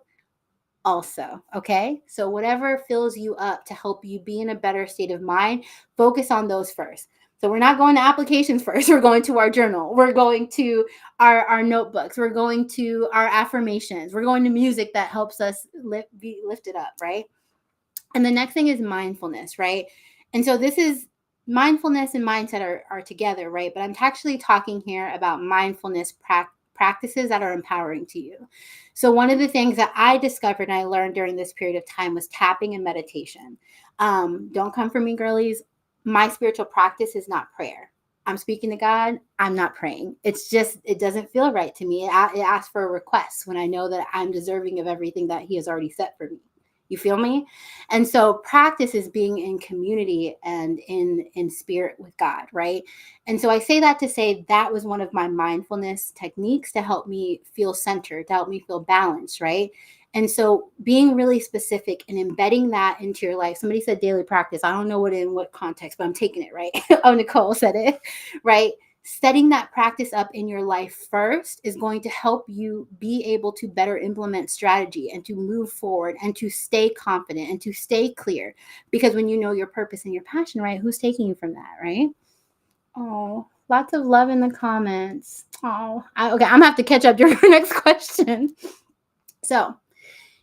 also. Okay. So whatever fills you up to help you be in a better state of mind, focus on those first. So we're not going to applications first. We're going to our journal. We're going to our notebooks. We're going to our affirmations. We're going to music that helps us be lifted up, right? And the next thing is mindfulness, right? And so this is mindfulness and mindset are together, right? But I'm actually talking here about mindfulness practices that are empowering to you. So one of the things that I discovered and I learned during this period of time was tapping and meditation. Don't come for me, girlies. My spiritual practice is not prayer. I'm speaking to God. I'm not praying. It's just, it doesn't feel right to me. It asks for a request when I know that I'm deserving of everything that He has already set for me. You feel me? And so practice is being in community and in spirit with God, right? And so I say that to say that was one of my mindfulness techniques to help me feel centered, to help me feel balanced, right? And so being really specific and embedding that into your life. Somebody said daily practice. I don't know what context, but I'm taking it, right? Oh, Nicole said it, right? Setting that practice up in your life first is going to help you be able to better implement strategy and to move forward and to stay confident and to stay clear. Because when you know your purpose and your passion, right, who's taking you from that, right? Oh, lots of love in the comments. Oh, okay, I'm gonna have to catch up to your next question. So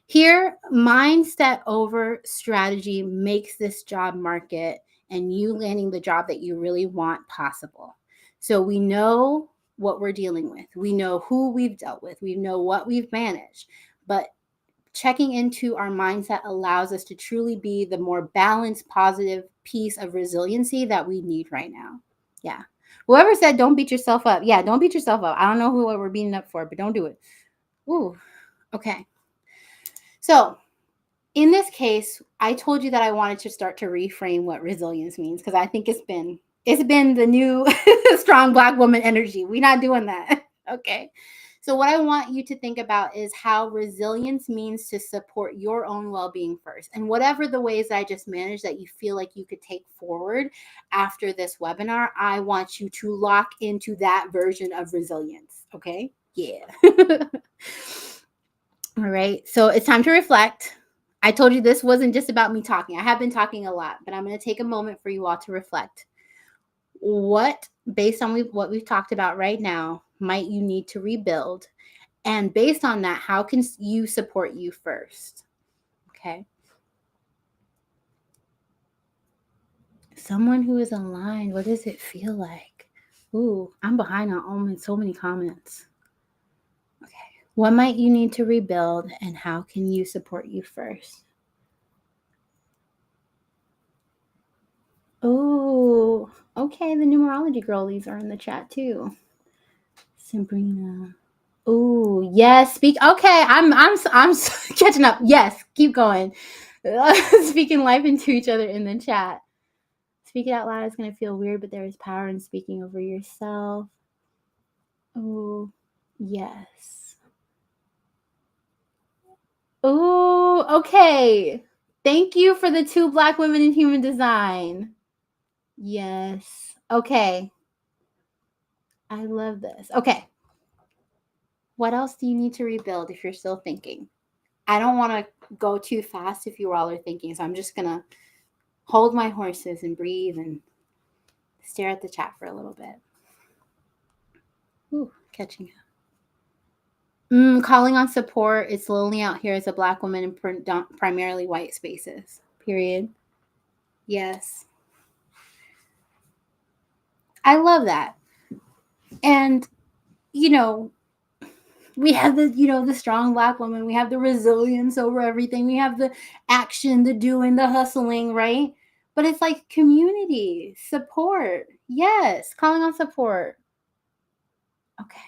here, mindset over strategy makes this job market and you landing the job that you really want possible. So we know what we're dealing with. We know who we've dealt with. We know what we've managed. But checking into our mindset allows us to truly be the more balanced, positive piece of resiliency that we need right now. Yeah. Whoever said don't beat yourself up. Yeah, don't beat yourself up. I don't know who we're beating up for, but don't do it. Ooh, okay. So in this case, I told you that I wanted to start to reframe what resilience means because I think it's been the new strong Black woman energy. We're not doing that. Okay. So what I want you to think about is how resilience means to support your own well-being first. And whatever the ways that I just managed that you feel like you could take forward after this webinar, I want you to lock into that version of resilience. Okay? Yeah. All right. So it's time to reflect. I told you this wasn't just about me talking. I have been talking a lot, but I'm going to take a moment for you all to reflect. What, based on what we've talked about right now, might you need to rebuild? And based on that, how can you support you first? Okay. Someone who is aligned, what does it feel like? Ooh, I'm behind on so many comments. Okay. What might you need to rebuild and how can you support you first? Oh, okay. The numerology girlies are in the chat too. Sabrina. Oh, yes. Speak. Okay, I'm catching up. Yes, keep going. Speaking life into each other in the chat. Speaking out loud is going to feel weird, but there is power in speaking over yourself. Oh, yes. Oh, okay. Thank you for the 2 Black women in human design. Yes. Okay. I love this. Okay. What else do you need to rebuild if you're still thinking? I don't want to go too fast if you all are thinking, so I'm just going to hold my horses and breathe and stare at the chat for a little bit. Ooh, catching up. Calling on support. It's lonely out here as a Black woman in primarily white spaces. Period. Yes. I love that. And, you know, we have the strong Black woman. We have the resilience over everything. We have the action, the doing, the hustling, right? But it's like community, support. Yes, calling on support. Okay.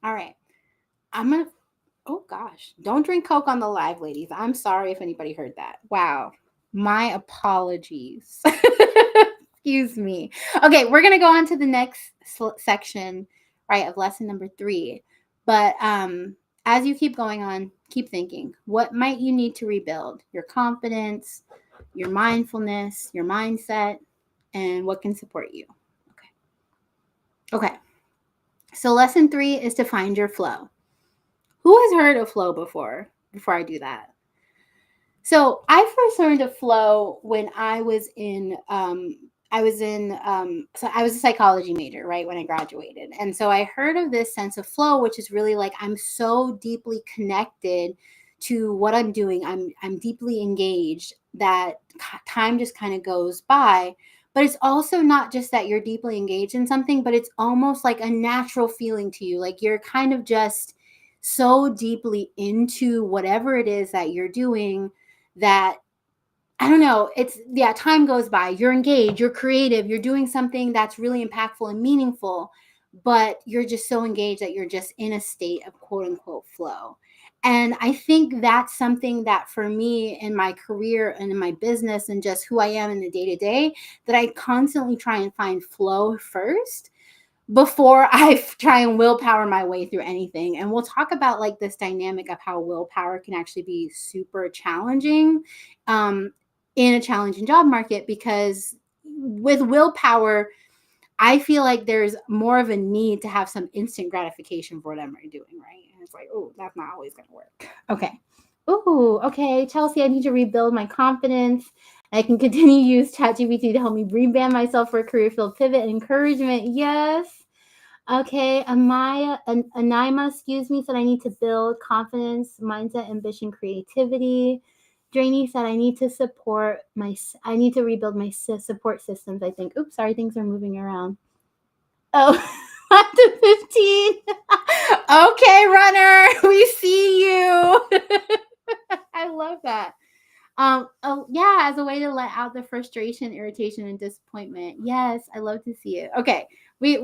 All right. Oh gosh, don't drink Coke on the live, ladies. I'm sorry if anybody heard that. Wow. My apologies. Excuse me. Okay, we're going to go on to the next section, right, of lesson number 3. But as you keep going on, keep thinking. What might you need to rebuild? Your confidence, your mindfulness, your mindset, and what can support you? Okay. So lesson 3 is to find your flow. Who has heard of flow before I do that? So I first learned of flow when so I was a psychology major, right, when I graduated. And so I heard of this sense of flow, which is really like I'm so deeply connected to what I'm doing. I'm deeply engaged that time just kind of goes by. But it's also not just that you're deeply engaged in something, but it's almost like a natural feeling to you. Like you're kind of just so deeply into whatever it is that you're doing that I don't know, it's yeah, time goes by. You're engaged, you're creative, you're doing something that's really impactful and meaningful, but you're just so engaged that you're just in a state of quote unquote flow. And I think that's something that for me in my career and in my business and just who I am in the day to day, that I constantly try and find flow first before I try and willpower my way through anything. And we'll talk about like this dynamic of how willpower can actually be super challenging um, in a challenging job market, because with willpower, I feel like there's more of a need to have some instant gratification for whatever you're doing, right? And it's like, oh, that's not always going to work. Okay. Ooh, okay. Chelsea, I need to rebuild my confidence. I can continue to use ChatGPT to help me rebrand myself for a career field pivot and encouragement. Yes. Okay, Anima, excuse me, said I need to build confidence, mindset, ambition, creativity. Drainy said I need to rebuild my support systems. I think. Oops, sorry, things are moving around. Oh, 1 to 15. Okay, runner, we see you. I love that. Oh yeah, as a way to let out the frustration, irritation, and disappointment. Yes, I love to see it. Okay, we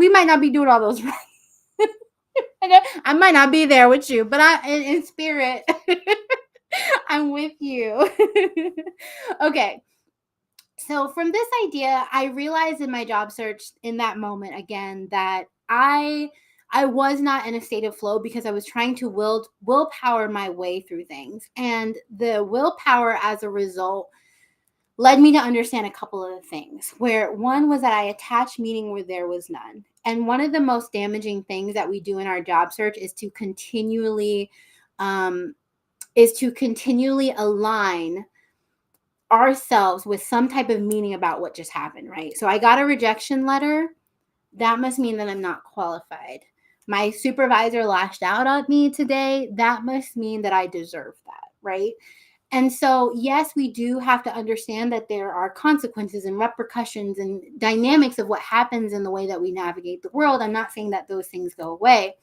might not be doing all those right. I might not be there with you, but in spirit, I'm with you. Okay, so from this idea, I realized in my job search in that moment again that I was not in a state of flow because I was trying to willpower my way through things, and the willpower as a result led me to understand a couple of things. Where one was that I attached meaning where there was none. And one of the most damaging things that we do in our job search um, is to continually align ourselves with some type of meaning about what just happened, right? So I got a rejection letter. That must mean that I'm not qualified. My supervisor lashed out at me today. That must mean that I deserve that, right? And so, yes, we do have to understand that there are consequences and repercussions and dynamics of what happens in the way that we navigate the world. I'm not saying that those things go away,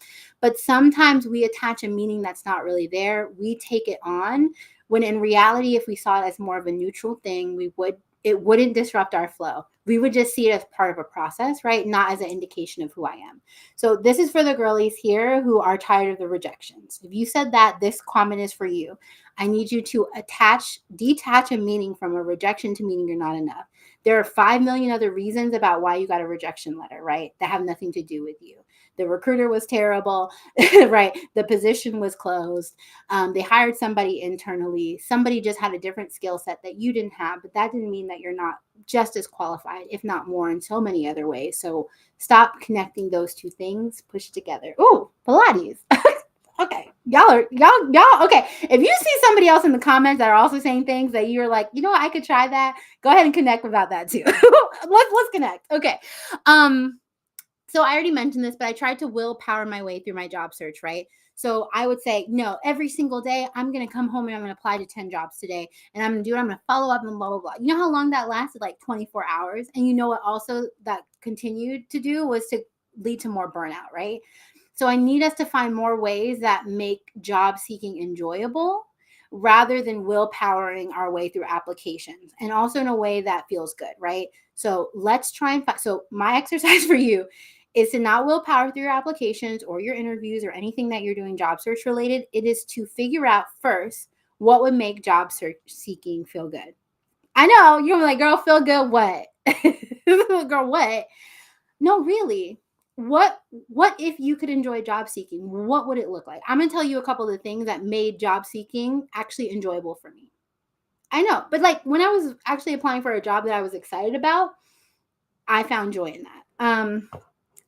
but sometimes we attach a meaning that's not really there. We take it on when in reality, if we saw it as more of a neutral thing, it wouldn't disrupt our flow. We would just see it as part of a process, right? Not as an indication of who I am. So this is for the girlies here who are tired of the rejections. If you said that, this comment is for you. I need you to detach a meaning from a rejection to meaning you're not enough. There are 5 million other reasons about why you got a rejection letter, right? That have nothing to do with you. The recruiter was terrible, right? The position was closed. They hired somebody internally. Somebody just had a different skill set that you didn't have, but that didn't mean that you're not just as qualified, if not more, in so many other ways. So stop connecting those two things, push it together. Ooh, Pilates. Okay, y'all. Okay, if you see somebody else in the comments that are also saying things that you're like, you know what, I could try that. Go ahead and connect about that too. let's connect. Okay. So I already mentioned this, but I tried to willpower my way through my job search, right? So I would say, no, every single day, I'm going to come home and I'm going to apply to 10 jobs today. And I'm going to do it. I'm going to follow up and blah, blah, blah. You know how long that lasted? Like 24 hours. And you know what also that continued to do was to lead to more burnout, right? So I need us to find more ways that make job seeking enjoyable rather than willpowering our way through applications, and also in a way that feels good, right? So let's try and find. So my exercise for you is to not willpower through your applications or your interviews or anything that you're doing job search related. It is to figure out first what would make job search seeking feel good. I know you're like, girl, feel good. What? Girl, what? No, really. What if you could enjoy job seeking? What would it look like? I'm gonna tell you a couple of the things that made job seeking actually enjoyable for me. I know, but like when I was actually applying for a job that I was excited about, I found joy in that.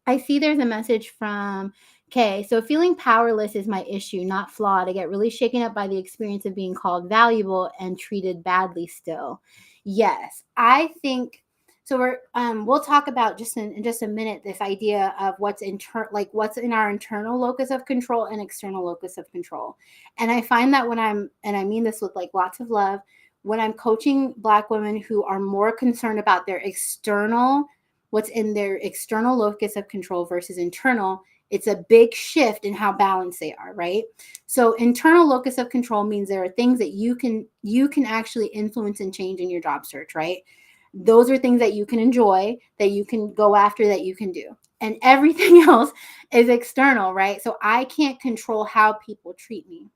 I see there's a message from Kay. So feeling powerless is my issue, not flawed. I get really shaken up by the experience of being called valuable and treated badly still. Yes, I think so. We'll talk about just in just a minute this idea of what's in our internal locus of control and external locus of control. And I find that and I mean this with like lots of love, when I'm coaching Black women who are more concerned about their external what's in their external locus of control versus internal, it's a big shift in how balanced they are, right? So internal locus of control means there are things that you can actually influence and change in your job search, right? Those are things that you can enjoy, that you can go after, that you can do. And everything else is external, right? So I can't control how people treat me.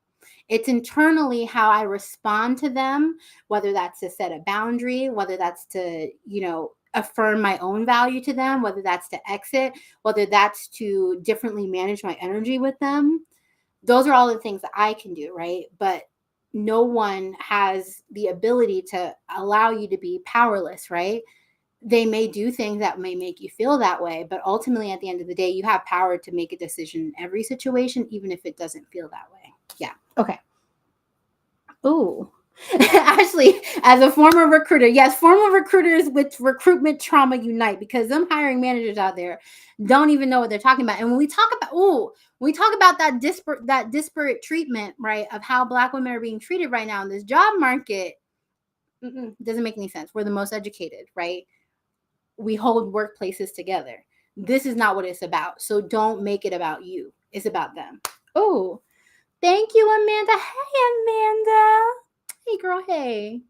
It's internally how I respond to them, whether that's to set a boundary, whether that's to, affirm my own value to them, whether that's to exit, whether that's to differently manage my energy with them. Those are all the things that I can do, right? But no one has the ability to allow you to be powerless, right? They may do things that may make you feel that way, but ultimately at the end of the day, you have power to make a decision in every situation, even if it doesn't feel that way. Yeah. Okay. Ooh. Ashley, as a former recruiter, yes, former recruiters with recruitment trauma unite, because them hiring managers out there don't even know what they're talking about. And when we talk about that disparate treatment, right, of how Black women are being treated right now in this job market, doesn't make any sense. We're the most educated, right? We hold workplaces together. This is not what it's about. So don't make it about you. It's about them. Oh, thank you, Amanda. Hey, Amanda. Hey, girl. Hey.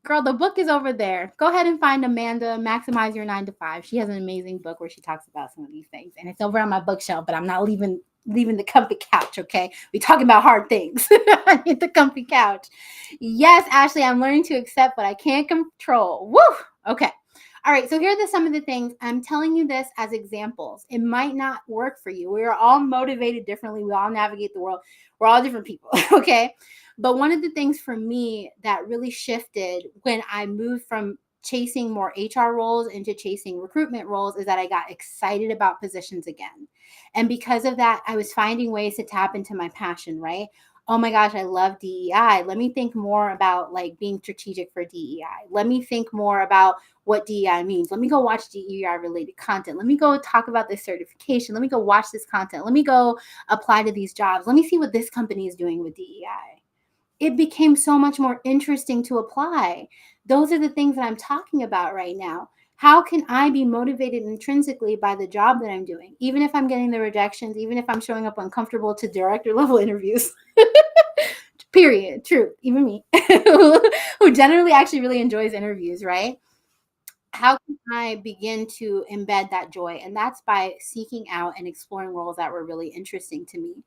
Girl, the book is over there. Go ahead and find Amanda, Maximize Your 9 to 5. She has an amazing book where she talks about some of these things. And it's over on my bookshelf, but I'm not leaving the comfy couch, okay? We talking about hard things. I need the comfy couch. Yes, Ashley, I'm learning to accept what I can't control. Woo! Okay. All right, so here are some of the things. I'm telling you this as examples. It might not work for you. We are all motivated differently. We all navigate the world. We're all different people, okay? But one of the things for me that really shifted when I moved from chasing more HR roles into chasing recruitment roles is that I got excited about positions again. And because of that, I was finding ways to tap into my passion, right? Oh my gosh, I love DEI. Let me think more about like being strategic for DEI. Let me think more about what DEI means. Let me go watch DEI related content. Let me go talk about this certification. Let me go watch this content. Let me go apply to these jobs. Let me see what this company is doing with DEI. It became so much more interesting to apply. Those are the things that I'm talking about right now. How can I be motivated intrinsically by the job that I'm doing, even if I'm getting the rejections, even if I'm showing up uncomfortable to director level interviews? Period. True. Even me, who generally actually really enjoys interviews, right? How can I begin to embed that joy? And that's by seeking out and exploring roles that were really interesting to me.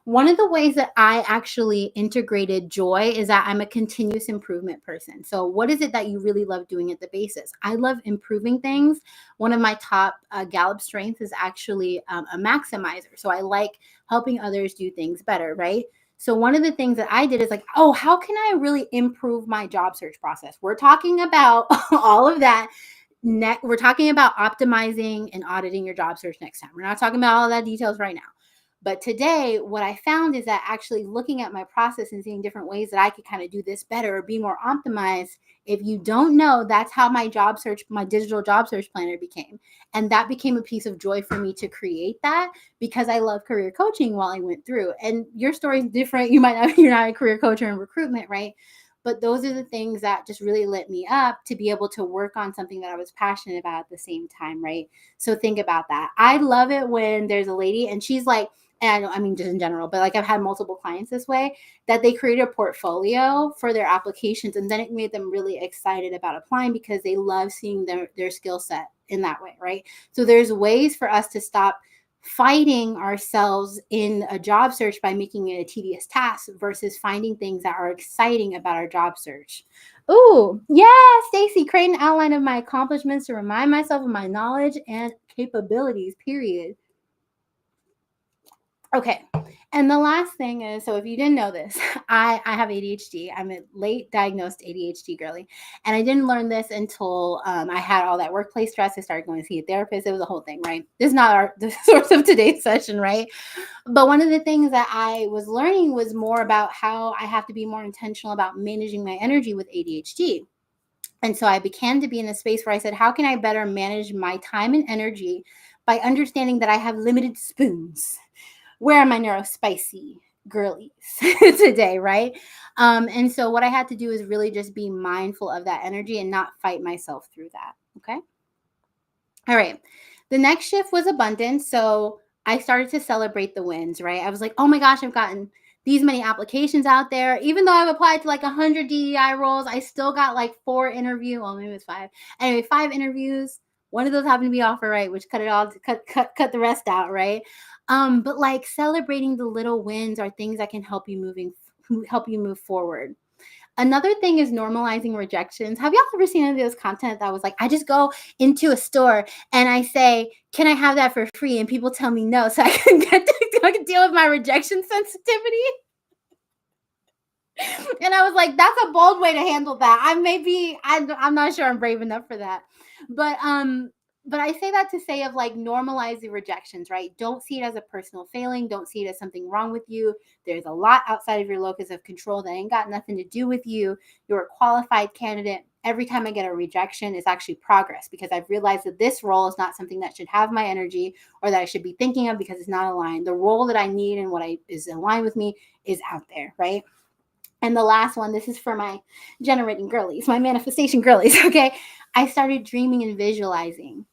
One of the ways that I actually integrated joy is that I'm a continuous improvement person. So, what is it that you really love doing at the basis? I love improving things. One of my top Gallup strengths is actually a maximizer. So, I like helping others do things better, right? So, one of the things that I did is like, oh, how can I really improve my job search process? We're talking about all of that. We're talking about optimizing and auditing your job search next time. We're not talking about all that details right now. But today, what I found is that actually looking at my process and seeing different ways that I could kind of do this better or be more optimized. If you don't know, that's how my digital job search planner became. And that became a piece of joy for me to create that because I love career coaching while I went through. And your story is different. You're not a career coach or in recruitment, right? But those are the things that just really lit me up to be able to work on something that I was passionate about at the same time, right? So think about that. I love it when there's a lady and she's like, and I mean, just in general, but like I've had multiple clients this way, that they create a portfolio for their applications. And then it made them really excited about applying because they love seeing their skill set in that way, right? So there's ways for us to stop fighting ourselves in a job search by making it a tedious task versus finding things that are exciting about our job search. Ooh, yeah, Stacy, create an outline of my accomplishments to remind myself of my knowledge and capabilities, period. Okay. And the last thing is, so if you didn't know this, I have ADHD. I'm a late diagnosed ADHD girly. And I didn't learn this until I had all that workplace stress. I started going to see a therapist. It was a whole thing, right? This is not the source of today's session, right? But one of the things that I was learning was more about how I have to be more intentional about managing my energy with ADHD. And so I began to be in a space where I said, how can I better manage my time and energy by understanding that I have limited spoons? Where are my neurospicy girlies today, right? And so what I had to do is really just be mindful of that energy and not fight myself through that. Okay. All right. The next shift was abundance. So I started to celebrate the wins, right? I was like, oh my gosh, I've gotten these many applications out there. Even though I've applied to like 100 DEI roles, I still got like 4 interviews. Well, maybe it's 5. Anyway, 5 interviews. One of those happened to be offer, right? Which cut it all, cut the rest out, right? But like celebrating the little wins are things that can help you move forward. Another thing is normalizing rejections. Have y'all ever seen any of those content that was like, I just go into a store and I say, can I have that for free? And people tell me no, so I can I can deal with my rejection sensitivity. And I was like, that's a bold way to handle that. I'm not sure I'm brave enough for that. But but I say that to say of like normalize the rejections, right? Don't see it as a personal failing. Don't see it as something wrong with you. There's a lot outside of your locus of control that ain't got nothing to do with you. You're a qualified candidate. Every time I get a rejection, it's actually progress because I've realized that this role is not something that should have my energy or that I should be thinking of because it's not aligned. The role that I need and is aligned with me is out there, right? And the last one, this is for my generating girlies, my manifestation girlies. Okay. I started dreaming and visualizing.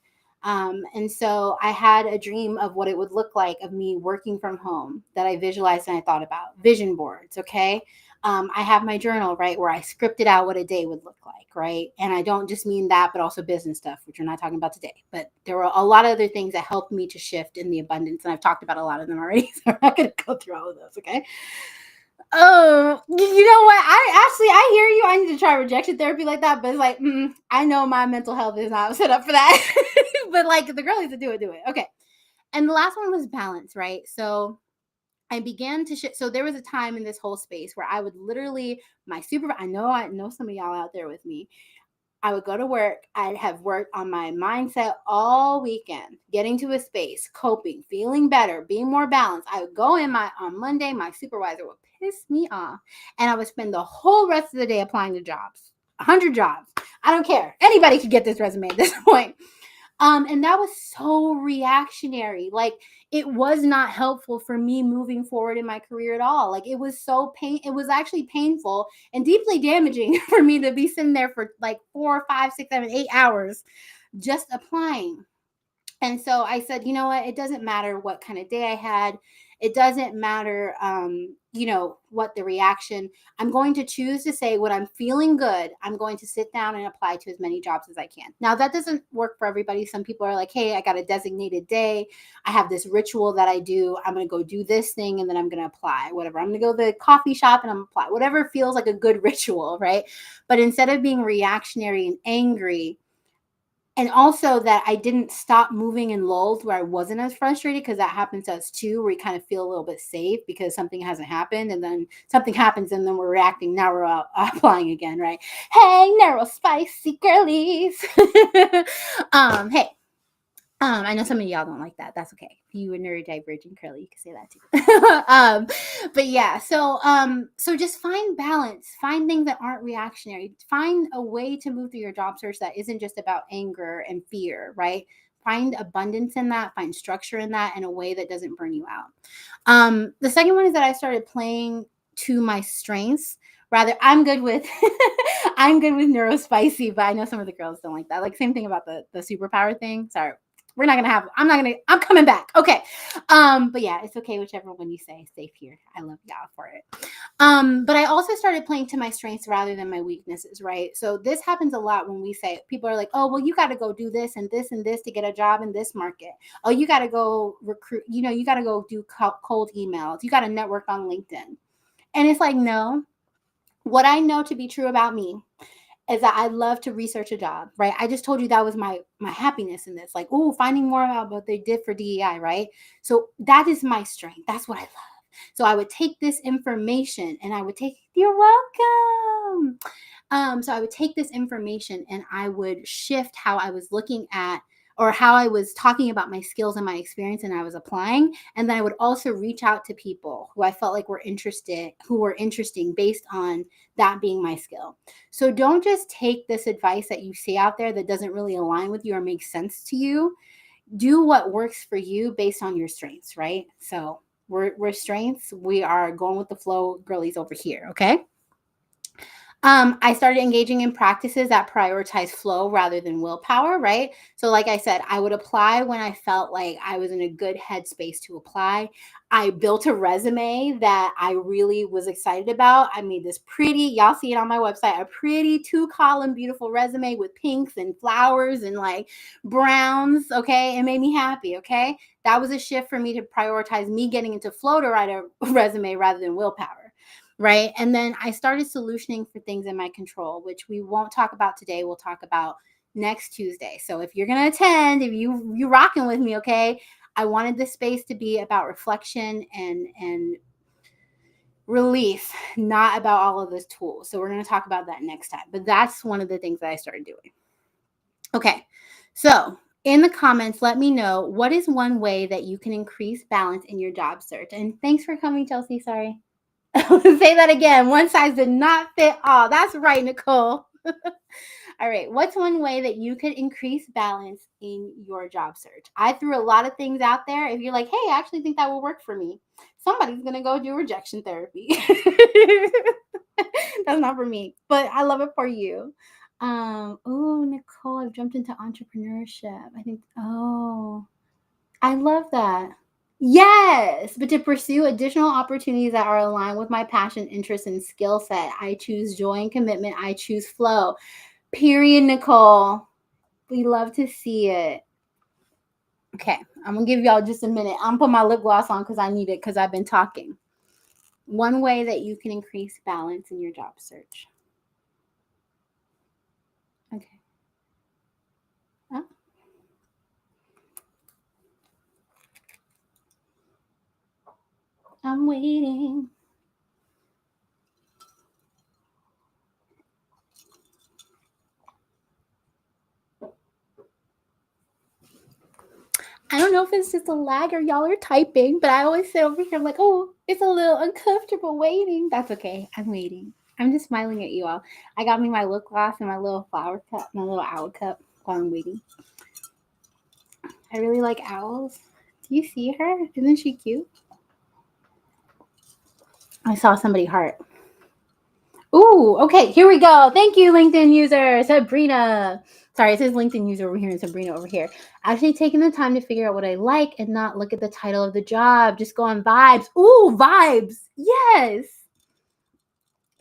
And so I had a dream of what it would look like of me working from home that I visualized and I thought about vision boards. Okay. I have my journal, right, where I scripted out what a day would look like, right? And I don't just mean that, but also business stuff, which we're not talking about today. But there were a lot of other things that helped me to shift in the abundance. And I've talked about a lot of them already. So I'm not going to go through all of those. Okay. Oh, you know what? I hear you. I need to try rejection therapy like that, but it's like, I know my mental health is not set up for that. But like the girlies that do it, do it. Okay. And the last one was balance, right? So I began to shift. So there was a time in this whole space where I would literally, I know some of y'all out there with me. I would go to work. I'd have worked on my mindset all weekend, getting to a space, coping, feeling better, being more balanced. I would go in on Monday, my supervisor would piss me off, and I would spend the whole rest of the day applying to jobs, 100 jobs. I don't care. Anybody could get this resume at this point. And that was so reactionary. Like it was not helpful for me moving forward in my career at all. Like it was it was actually painful and deeply damaging for me to be sitting there for like 4, 5, 6, 7, 8 hours just applying. And so I said, you know what? It doesn't matter what kind of day I had. It doesn't matter, what the reaction. I'm going to choose to say when I'm feeling good, I'm going to sit down and apply to as many jobs as I can. Now, that doesn't work for everybody. Some people are like, hey, I got a designated day. I have this ritual that I do. I'm going to go do this thing and then I'm going to apply, whatever. I'm going to go to the coffee shop and I'm going to apply, whatever feels like a good ritual, right? But instead of being reactionary and angry, and also that I didn't stop moving in lulls where I wasn't as frustrated because that happens to us too, where we kind of feel a little bit safe because something hasn't happened and then something happens and then we're reacting. Now we're applying again, right? Hey, narrow spicy girlies. Hey, I know some of y'all don't like that. That's okay. If you were neurodivergent curly, you can say that too. But yeah, so just find balance, find things that aren't reactionary, find a way to move through your job search that isn't just about anger and fear, right? Find abundance in that, find structure in that in a way that doesn't burn you out. The second one is that I started playing to my strengths. Rather, I'm good with neurospicy, but I know some of the girls don't like that. Like same thing about the superpower thing. Sorry, I'm coming back. Okay. But yeah, it's okay, whichever one you say. Safe here. I love y'all for it. But I also started playing to my strengths rather than my weaknesses, right? So this happens a lot when we say people are like, oh, well, you got to go do this and this and this to get a job in this market. Oh, you got to go recruit, you got to go do cold emails. You got to network on LinkedIn. And it's like, no, what I know to be true about me is that I love to research a job, right? I just told you that was my happiness in this, like, oh, finding more about what they did for DEI, right? So that is my strength. That's what I love. So I would take this information and I would take, you're welcome. So I would take this information and I would shift how I was looking at or how I was talking about my skills and my experience and I was applying. And then I would also reach out to people who I felt like were interested, who were interesting based on that being my skill. So don't just take this advice that you see out there that doesn't really align with you or make sense to you. Do what works for you based on your strengths, right? So we're strengths. We are going with the flow girlies over here, okay? I started engaging in practices that prioritize flow rather than willpower, right? So, like I said, I would apply when I felt like I was in a good headspace to apply. I built a resume that I really was excited about. I made this pretty, y'all see it on my website, a pretty 2-column, beautiful resume with pinks and flowers and like browns, okay? It made me happy, okay? That was a shift for me to prioritize me getting into flow to write a resume rather than willpower. Right. And then I started solutioning for things in my control, which we won't talk about today. We'll talk about next Tuesday. So if you're going to attend, if you rocking with me, okay, I wanted this space to be about reflection and relief, not about all of those tools. So we're going to talk about that next time. But that's one of the things that I started doing. Okay. So in the comments, let me know what is one way that you can increase balance in your job search. And thanks for coming, Chelsea. Sorry. Say that again. One size did not fit all. That's right, Nicole. All right. What's one way that you could increase balance in your job search? I threw a lot of things out there. If you're like, hey, I actually think that will work for me, somebody's going to go do rejection therapy. That's not for me, but I love it for you. Oh, Nicole, I've jumped into entrepreneurship. I think, oh, I love that. Yes, but to pursue additional opportunities that are aligned with my passion, interest, and skill set, I choose joy and commitment. I choose flow. Period, Nicole. We love to see it. Okay, I'm gonna give y'all just a minute. I'm gonna put my lip gloss on because I need it because I've been talking. One way that you can increase balance in your job search. Okay. Oh. I'm waiting. I don't know if it's just a lag or y'all are typing, but I always sit over here like, oh, it's a little uncomfortable waiting. That's okay. I'm waiting. I'm just smiling at you all. I got me my lip gloss and my little flower cup, my little owl cup while I'm waiting. I really like owls. Do you see her? Isn't she cute? I saw somebody heart. Ooh, okay, here we go. Thank you, LinkedIn user, Sabrina. Sorry, it says LinkedIn user over here and Sabrina over here. Actually taking the time to figure out what I like and not look at the title of the job. Just go on vibes. Ooh, vibes. Yes.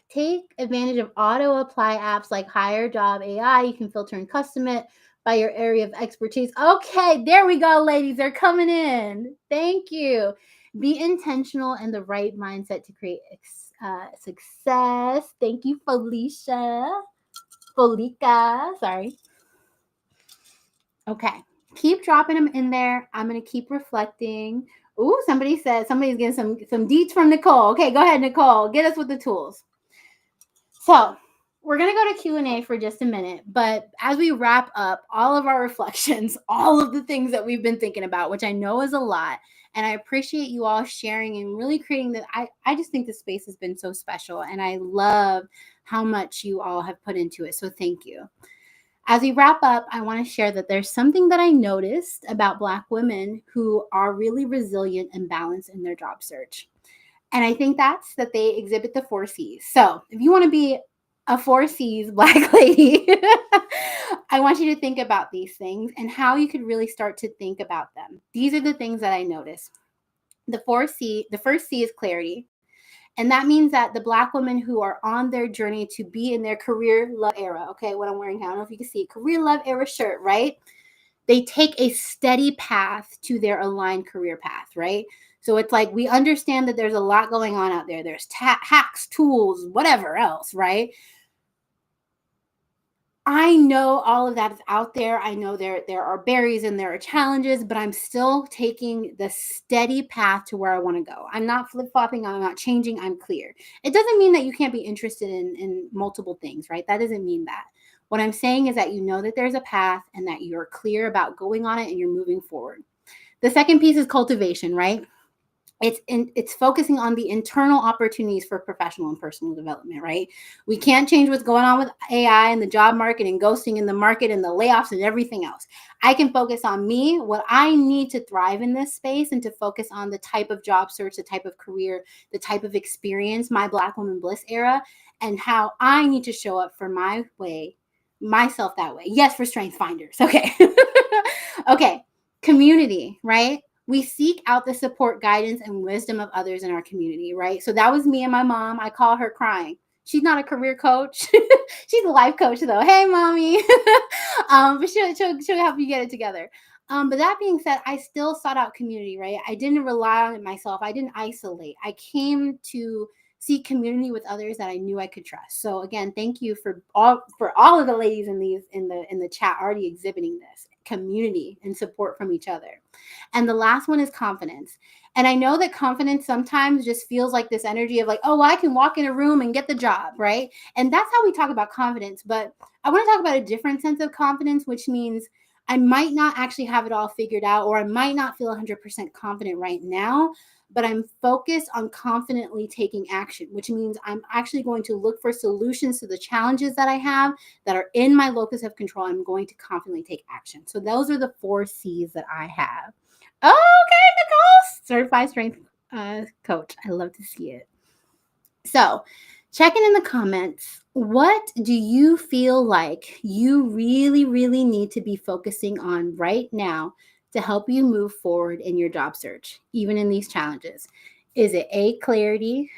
Take advantage of auto apply apps like Hire Job AI. You can filter and custom it by your area of expertise. Okay, there we go, ladies. They're coming in. Thank you. Be intentional and the right mindset to create success. Thank you, Felicia. Felica. Sorry. Okay. Keep dropping them in there. I'm going to keep reflecting. Ooh, somebody said somebody's getting some deets from Nicole. Okay, go ahead, Nicole. Get us with the tools. So we're going to go to Q&A for just a minute, but as we wrap up all of our reflections, all of the things that we've been thinking about, which I know is a lot, and I appreciate you all sharing and really creating that. I just think the space has been so special, and I love how much you all have put into it. So thank you. As we wrap up, I want to share that there's something that I noticed about Black women who are really resilient and balanced in their job search. And I think that's that they exhibit the 4 C's. So if you want to be a 4 C's Black lady, I want you to think about these things and how you could really start to think about them. These are the things that I noticed. The first C is clarity. And that means that the Black women who are on their journey to be in their career love era, okay, what I'm wearing here, I don't know if you can see, career love era shirt, right? They take a steady path to their aligned career path, right? So it's like we understand that there's a lot going on out there. There's hacks, tools, whatever else, right? I know all of that is out there. I know there are barriers and there are challenges, but I'm still taking the steady path to where I want to go. I'm not flip-flopping, I'm not changing, I'm clear. It doesn't mean that you can't be interested in multiple things, right? That doesn't mean that. What I'm saying is that you know that there's a path and that you're clear about going on it and you're moving forward. The second piece is cultivation, right? It's focusing on the internal opportunities for professional and personal development, right? We can't change what's going on with AI and the job market and ghosting in the market and the layoffs and everything else. I can focus on me, what I need to thrive in this space, and to focus on the type of job search, the type of career, the type of experience, my Black Woman Bliss era, and how I need to show up for my way, myself that way. Yes, for strength finders. Okay. Okay. Community, right? We seek out the support, guidance, and wisdom of others in our community, right? So that was me and my mom. I call her crying. She's not a career coach. She's a life coach, though. Hey, mommy. But she'll help you get it together. But that being said, I still sought out community, right? I didn't rely on it myself. I didn't isolate. I came to seek community with others that I knew I could trust. So again, thank you for all of the ladies in the chat already exhibiting this community and support from each other. And the last one is confidence. And I know that confidence sometimes just feels like this energy of like, oh, well, I can walk in a room and get the job, right? And that's how we talk about confidence. But I want to talk about a different sense of confidence, which means I might not actually have it all figured out, or I might not feel 100% confident right now, but I'm focused on confidently taking action, which means I'm actually going to look for solutions to the challenges that I have that are in my locus of control. I'm going to confidently take action. So those are the 4 C's that I have. Okay, Nicole, certified strength coach. I love to see it. So, checking in the comments, what do you feel like you really, really need to be focusing on right now to help you move forward in your job search, even in these challenges? Is it A, clarity,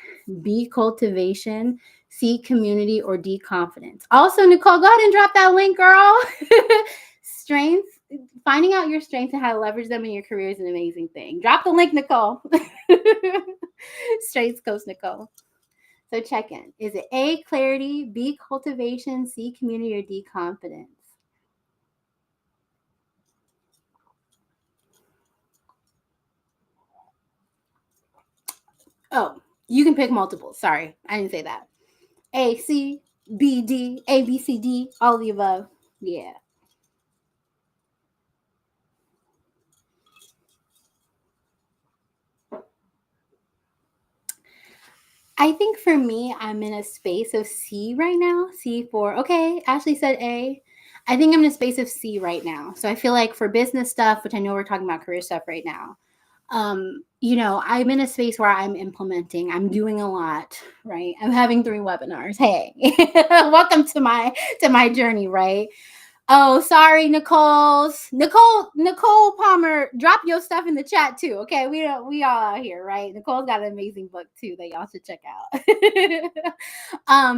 B, cultivation, C, community, or D, confidence? Also, Nicole, go ahead and drop that link, girl. Strengths, finding out your strengths and how to leverage them in your career is an amazing thing. Drop the link, Nicole. Strengths coach Nicole. So check in. Is it A, clarity, B, cultivation, C, community, or D, confidence? Oh, you can pick multiple. Sorry, I didn't say that. A, C, B, D, A, B, C, D, all of the above. Yeah. I think for me, I'm in a space of C right now. C for, okay, Ashley said A. I think I'm in a space of C right now. So I feel like for business stuff, which I know we're talking about career stuff right now, I'm in a space where I'm implementing, I'm doing a lot, right? I'm having 3 webinars. Hey, welcome to my journey, right? Oh, sorry, Nicole Palmer, drop your stuff in the chat too. Okay, we all out here, right? Nicole's got an amazing book too that y'all should check out.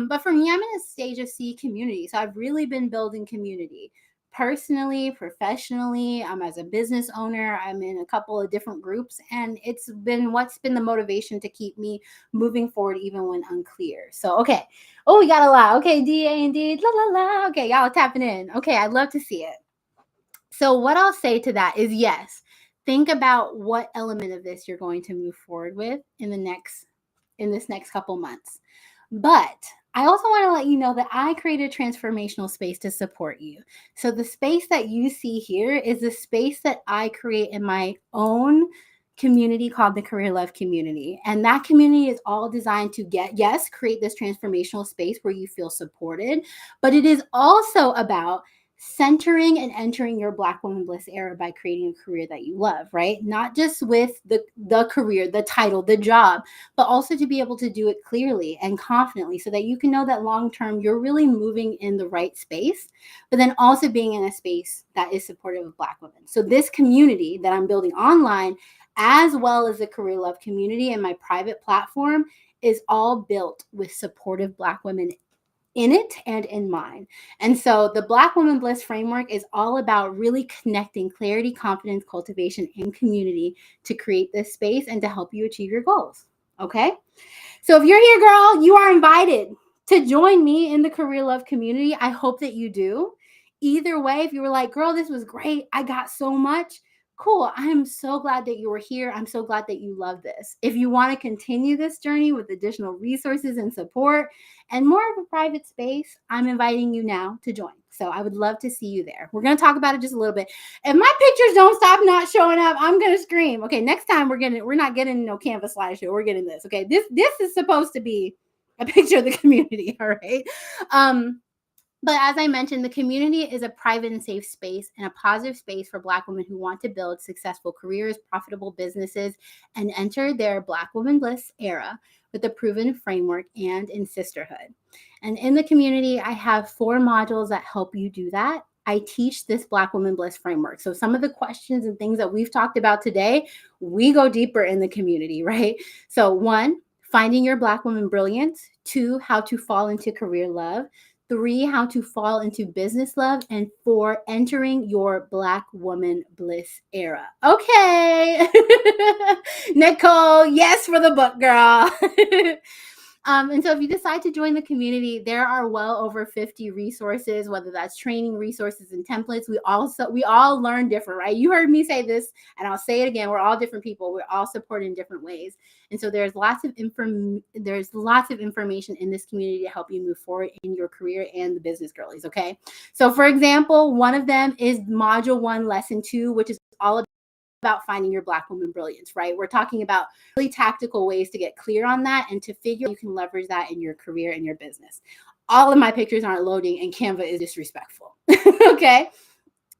But for me, I'm in a stage of C, community. So I've really been building community personally, professionally. As a business owner, I'm in a couple of different groups, and it's been what's been the motivation to keep me moving forward even when unclear. So okay. Oh, we got a lot. Okay, DA indeed. La la la. Okay, y'all are tapping in. Okay, I'd love to see it. So what I'll say to that is yes, think about what element of this you're going to move forward with in this next couple months. But I also want to let you know that I created a transformational space to support you. So the space that you see here is the space that I create in my own community called the Career Love Community. And that community is all designed to create this transformational space where you feel supported, but it is also about centering and entering your Black Woman Bliss era by creating a career that you love, right? Not just with the career, the title, the job, but also to be able to do it clearly and confidently so that you can know that long term you're really moving in the right space, but then also being in a space that is supportive of Black women. So this community that I'm building online, as well as the Career Love community and my private platform, is all built with supportive Black women in it and in mind. And so the Black Woman Bliss framework is all about really connecting clarity, confidence, cultivation, and community to create this space and to help you achieve your goals. Okay. So if you're here, girl, you are invited. to join me in the Career Love community. I hope that you do. Either way, if you were like, girl, this was great, I got so much, cool. I am so glad that you were here. I'm so glad that you love this. If you want to continue this journey with additional resources and support and more of a private space, I'm inviting you now to join. So I would love to see you there. We're going to talk about it just a little bit. If my pictures don't stop not showing up, I'm going to scream. Okay, next time we're not getting no Canva slideshow. We're getting this. Okay, this is supposed to be a picture of the community. All right. But as I mentioned, the community is a private and safe space and a positive space for Black women who want to build successful careers, profitable businesses, and enter their Black Woman Bliss era with a proven framework and in sisterhood. And in the community, I have 4 modules that help you do that. I teach this Black Woman Bliss framework. So some of the questions and things that we've talked about today, we go deeper in the community, right? So 1, finding your Black woman brilliance. 2, how to fall into career love. 3, how to fall into business love. And 4, entering your Black Woman Bliss era. Okay. Nicole, yes for the book, girl. And so if you decide to join the community, there are well over 50 resources, whether that's training resources and templates. We all learn different, right? You heard me say this, and I'll say it again. We're all different people. We're all supported in different ways. And so there's lots of information in this community to help you move forward in your career and the business girlies. Okay. So for example, one of them is module 1, lesson 2, which is all about finding your Black woman brilliance, right? We're talking about really tactical ways to get clear on that and to figure you can leverage that in your career and your business. All of my pictures aren't loading and Canva is disrespectful. Okay.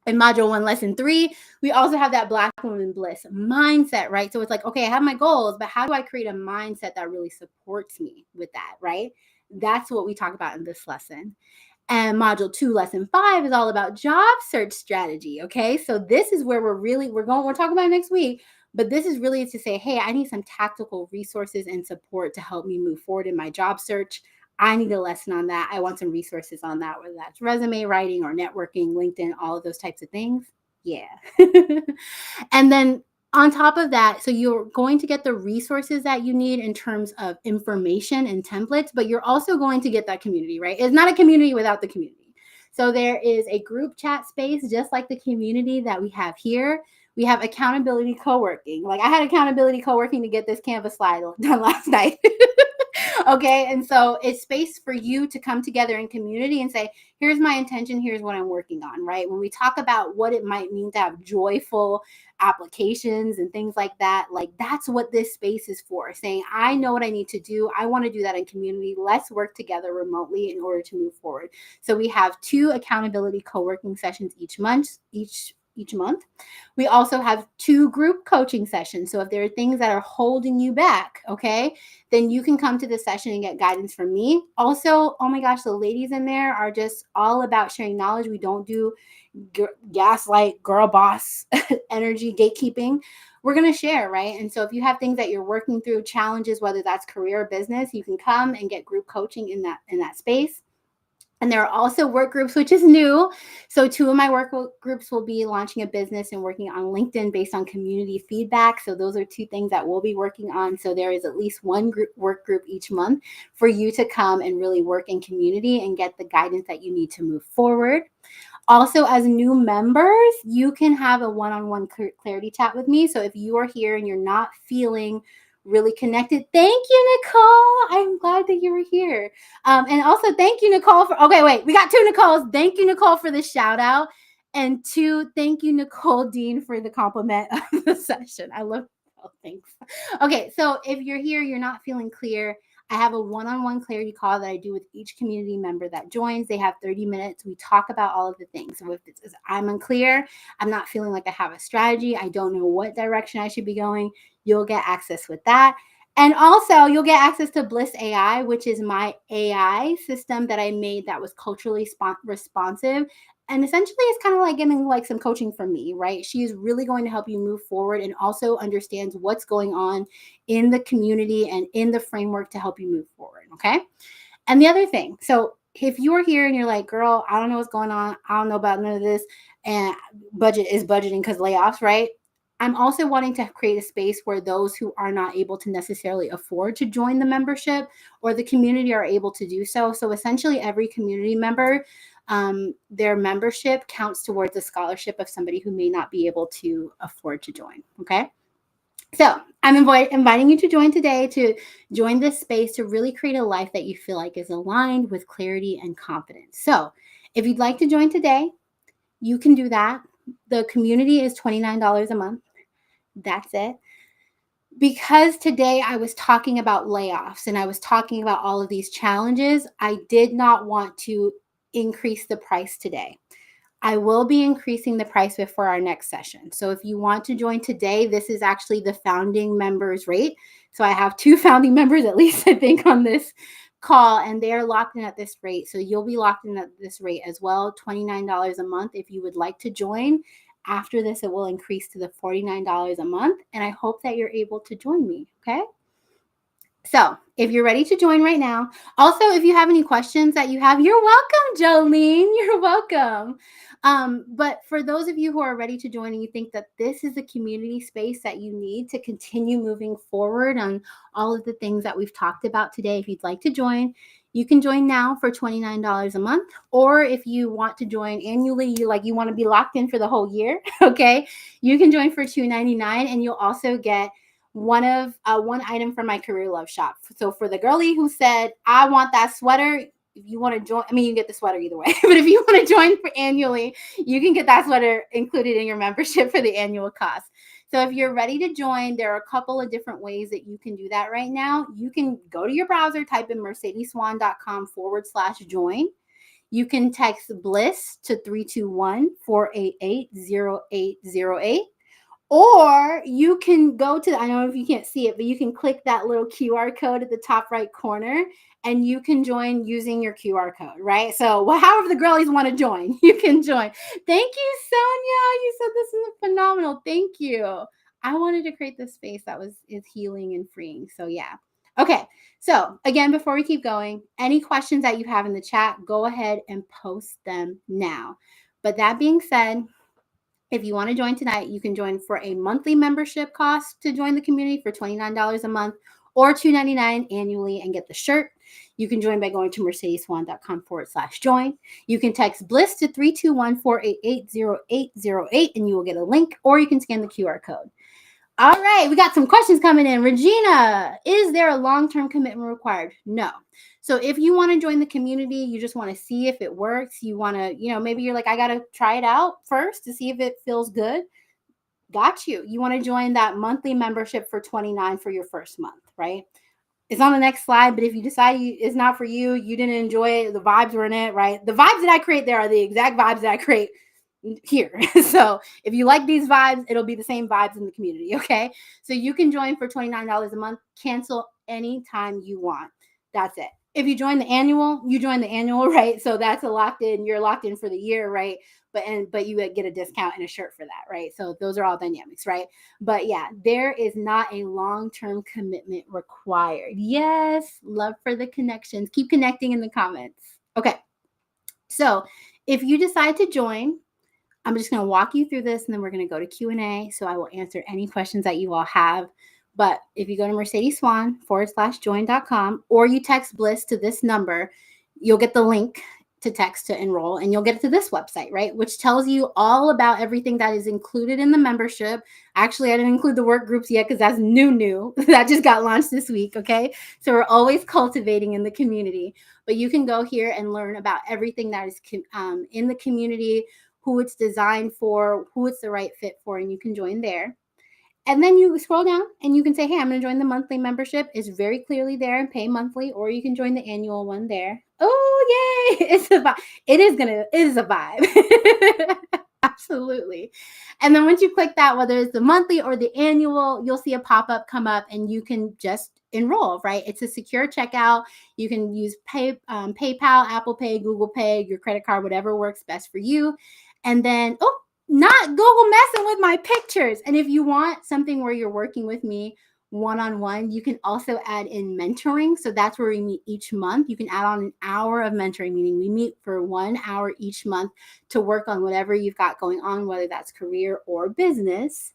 In module 1, lesson 3, we also have that Black woman bliss mindset, right? So it's like, okay, I have my goals, but how do I create a mindset that really supports me with that, right? That's what we talk about in this lesson. And module 2, lesson 5 is all about job search strategy. Okay. So this is where we're talking about next week, but this is really to say, hey, I need some tactical resources and support to help me move forward in my job search. I need a lesson on that. I want some resources on that, whether that's resume writing or networking, LinkedIn, all of those types of things. Yeah. And then on top of that, so you're going to get the resources that you need in terms of information and templates, but you're also going to get that community, right? It's not a community without the community. So there is a group chat space, just like the community that we have here. We have accountability co-working. Like I had accountability co-working to get this Canvas slide done last night. Okay. And so it's space for you to come together in community and say, here's my intention. Here's what I'm working on, right? When we talk about what it might mean to have joyful applications and things like that, like that's what this space is for, saying, I know what I need to do. I want to do that in community. Let's work together remotely in order to move forward. So we have 2 accountability co-working sessions each month. We also have 2 group coaching sessions. So if there are things that are holding you back, okay, then you can come to the session and get guidance from me. Also, oh my gosh, the ladies in there are just all about sharing knowledge. We don't do gaslight, girl boss energy gatekeeping. We're going to share, right? And so if you have things that you're working through, challenges, whether that's career or business, you can come and get group coaching in that space. And there are also work groups, which is new. So 2 of my work groups will be launching a business and working on LinkedIn based on community feedback. So those are 2 things that we'll be working on. So there is at least 1 work group each month for you to come and really work in community and get the guidance that you need to move forward. Also, as new members, you can have a one-on-one clarity chat with me. So if you are here and you're not feeling really connected, thank you, Nicole. I'm glad that you were here. And also thank you, Nicole, we got 2 Nicoles. Thank you, Nicole, for the shout out. And 2, thank you, Nicole Dean, for the compliment of the session. I love, thanks. Okay, so if you're here, you're not feeling clear, I have a one-on-one clarity call that I do with each community member that joins. They have 30 minutes. We talk about all of the things. So if I'm unclear, I'm not feeling like I have a strategy, I don't know what direction I should be going, you'll get access with that. And also you'll get access to Bliss AI, which is my AI system that I made that was culturally responsive. And essentially it's kind of like getting like some coaching from me, right? She is really going to help you move forward and also understands what's going on in the community and in the framework to help you move forward. Okay. And the other thing, so if you're here and you're like, girl, I don't know what's going on, I don't know about none of this, and budget is budgeting because layoffs, right? I'm also wanting to create a space where those who are not able to necessarily afford to join the membership or the community are able to do so. So essentially, every community member, their membership counts towards the scholarship of somebody who may not be able to afford to join. Okay. So I'm inviting you to join today, to join this space to really create a life that you feel like is aligned with clarity and confidence. So if you'd like to join today, you can do that. The community is $29 a month. That's it. Because today I was talking about layoffs and I was talking about all of these challenges, I did not want to increase the price today. I will be increasing the price before our next session. So if you want to join today, this is actually the founding members rate. So I have 2 founding members, at least I think, on this call, and they are locked in at this rate. So you'll be locked in at this rate as well, $29 a month. If you would like to join, after this, it will increase to the $49 a month. And I hope that you're able to join me. Okay. So if you're ready to join right now, also, if you have any questions that you have, you're welcome, Jolene. You're welcome. But for those of you who are ready to join and you think that this is the community space that you need to continue moving forward on all of the things that we've talked about today, if you'd like to join, you can join now for $29 a month. Or if you want to join annually, you want to be locked in for the whole year, okay, you can join for $2.99, and you'll also get one item from my Career Love shop. So for the girlie who said, I want that sweater, if you want to join, I mean, you get the sweater either way, but if you want to join for annually, you can get that sweater included in your membership for the annual cost. So if you're ready to join, there are a couple of different ways that you can do that right now. You can go to your browser, type in mercedeswan.com/join. You can text BLISS to 321-488-0808. Or you can go to, I don't know if you can't see it, but you can click that little QR code at the top right corner and you can join using your QR code, right? So however the girlies want to join, you can join. Thank you, Sonia. You said this is phenomenal. Thank you. I wanted to create this space that is healing and freeing. So yeah. Okay. So again, before we keep going, any questions that you have in the chat, go ahead and post them now. But that being said, if you want to join tonight, you can join for a monthly membership cost to join the community for $29 a month or $2.99 annually and get the shirt. You can join by going to mercedeswan.com/join. You can text BLISS to 321-488-0808 and you will get a link, or you can scan the QR code. All right, we got some questions coming in. Regina, is there a long-term commitment required? No. So if you want to join the community, you just want to see if it works. You want to, maybe you're like, I got to try it out first to see if it feels good. Got you. You want to join that monthly membership for $29 for your first month, right? It's on the next slide, but if you decide it's not for you, you didn't enjoy it, the vibes were in it, right? The vibes that I create there are the exact vibes that I create here. So if you like these vibes, it'll be the same vibes in the community. Okay. So you can join for $29 a month, cancel anytime you want. That's it. If you join the annual, you join the annual, right? So that's you're locked in for the year, right? But you get a discount and a shirt for that, right? So those are all dynamics, right? But yeah, there is not a long-term commitment required. Yes, love for the connections. Keep connecting in the comments. Okay. So if you decide to join, I'm just going to walk you through this and then we're going to go to Q&A. So I will answer any questions that you all have. But if you go to mercedeswan.com/join.com or you text BLISS to this number, you'll get the link to text to enroll and you'll get to this website, right? Which tells you all about everything that is included in the membership. Actually, I didn't include the work groups yet because that's new. That just got launched this week, okay? So we're always cultivating in the community. But you can go here and learn about everything that is in the community, who it's designed for, who it's the right fit for, and you can join there. And then you scroll down and you can say, hey, I'm going to join the monthly membership. It's very clearly there and pay monthly, or you can join the annual one there. Oh, yay. It's a vibe. It is a vibe. Absolutely. And then once you click that, whether it's the monthly or the annual, you'll see a pop-up come up and you can just enroll, right? It's a secure checkout. You can use PayPal, Apple Pay, Google Pay, your credit card, whatever works best for you. And then, not Google messing with my pictures. And if you want something where you're working with me one-on-one, you can also add in mentoring. So that's where we meet each month. You can add on an hour of mentoring, meaning we meet for 1 hour each month to work on whatever you've got going on, whether that's career or business.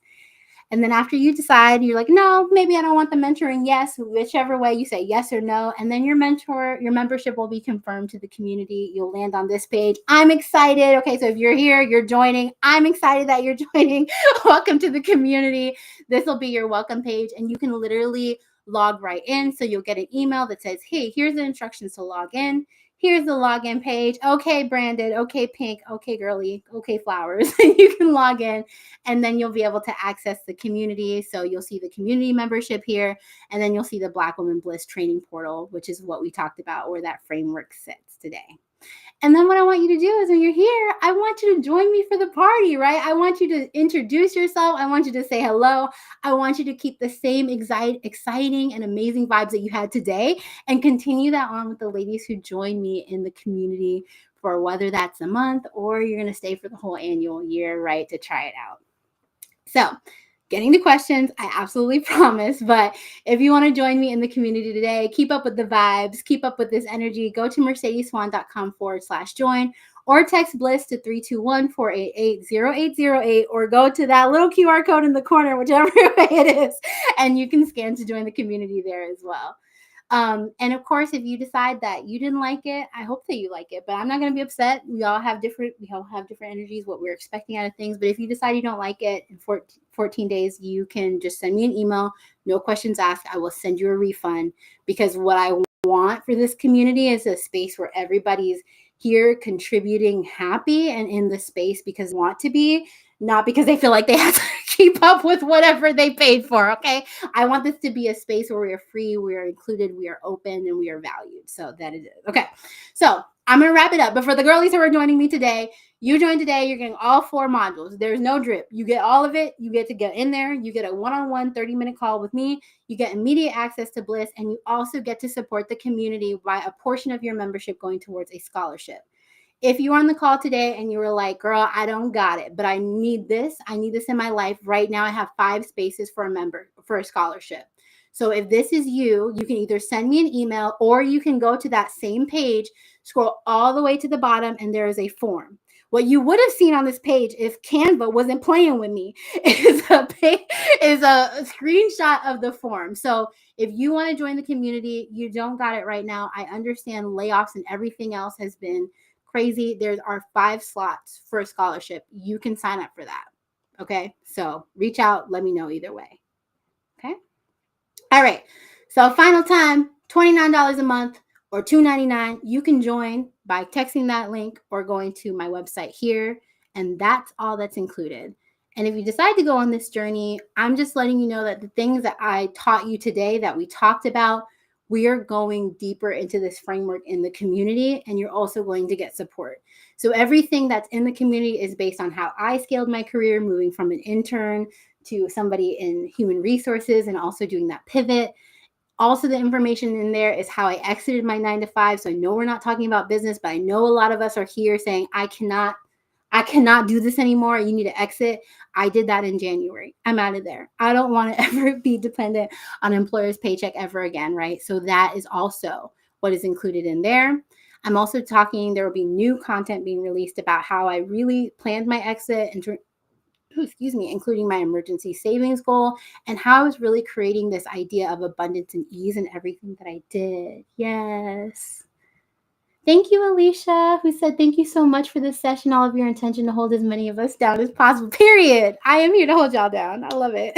And then after you decide, you're like, no, maybe I don't want the mentoring. Yes, whichever way you say yes or no. And then your membership will be confirmed to the community. You'll land on this page. I'm excited. Okay, so if you're here, you're joining. I'm excited that you're joining. Welcome to the community. This will be your welcome page, and you can literally log right in. So you'll get an email that says, hey, here's the instructions to log in. Here's the login page. Okay, Brandon. Okay, Pink. Okay, Girly. Okay, Flowers. You can log in, and then you'll be able to access the community. So you'll see the community membership here, and then you'll see the Black Woman Bliss training portal, which is what we talked about, where that framework sits today. And then what I want you to do is when you're here, I want you to join me for the party, right? I want you to introduce yourself. I want you to say hello. I want you to keep the same exciting and amazing vibes that you had today and continue that on with the ladies who join me in the community for whether that's a month or you're going to stay for the whole annual year, right, to try it out. So getting to questions, I absolutely promise. But if you want to join me in the community today, keep up with the vibes, keep up with this energy, go to mercedesswan.com/join or text Bliss to 321-488-0808 or go to that little QR code in the corner, whichever way it is, and you can scan to join the community there as well. And of course, if you decide that you didn't like it, I hope that you like it, but I'm not going to be upset. We all have different energies, what we're expecting out of things. But if you decide you don't like it in 14 days, you can just send me an email. No questions asked. I will send you a refund, because what I want for this community is a space where everybody's here contributing happy and in the space because they want to be, not because they feel like they have to keep up with whatever they paid for. Okay. I want this to be a space where we are free, we are included, we are open, and we are valued. So that it is. Okay. So I'm going to wrap it up. But for the girlies who are joining me today, you joined today, you're getting all 4 modules. There's no drip. You get all of it. You get to get in there. You get a one-on-one 30-minute call with me. You get immediate access to Bliss, and you also get to support the community by a portion of your membership going towards a scholarship. If you were on the call today and you were like, girl, I don't got it, but I need this in my life right now. I have 5 spaces for a scholarship. So if this is you, you can either send me an email or you can go to that same page, scroll all the way to the bottom, and there is a form. What you would have seen on this page if Canva wasn't playing with me is a screenshot of the form. So if you want to join the community, you don't got it right now. I understand layoffs and everything else has been crazy. There are 5 slots for a scholarship. You can sign up for that. Okay. So reach out. Let me know either way. Okay. All right. So final time, $29 a month or $2.99. You can join by texting that link or going to my website here. And that's all that's included. And if you decide to go on this journey, I'm just letting you know that the things that I taught you today that we talked about, we are going deeper into this framework in the community, and you're also going to get support. So everything that's in the community is based on how I scaled my career, moving from an intern to somebody in human resources and also doing that pivot. Also, the information in there is how I exited my 9-to-5. So I know we're not talking about business, but I know a lot of us are here saying, I cannot do this anymore. You need to exit. I did that in January. I'm out of there. I don't want to ever be dependent on an employer's paycheck ever again, right? So that is also what is included in there. I'm also talking, there will be new content being released about how I really planned my exit and including my emergency savings goal and how I was really creating this idea of abundance and ease in everything that I did. Yes. Thank you, Alicia, who said, thank you so much for this session. All of your intention to hold as many of us down as possible, period. I am here to hold y'all down. I love it.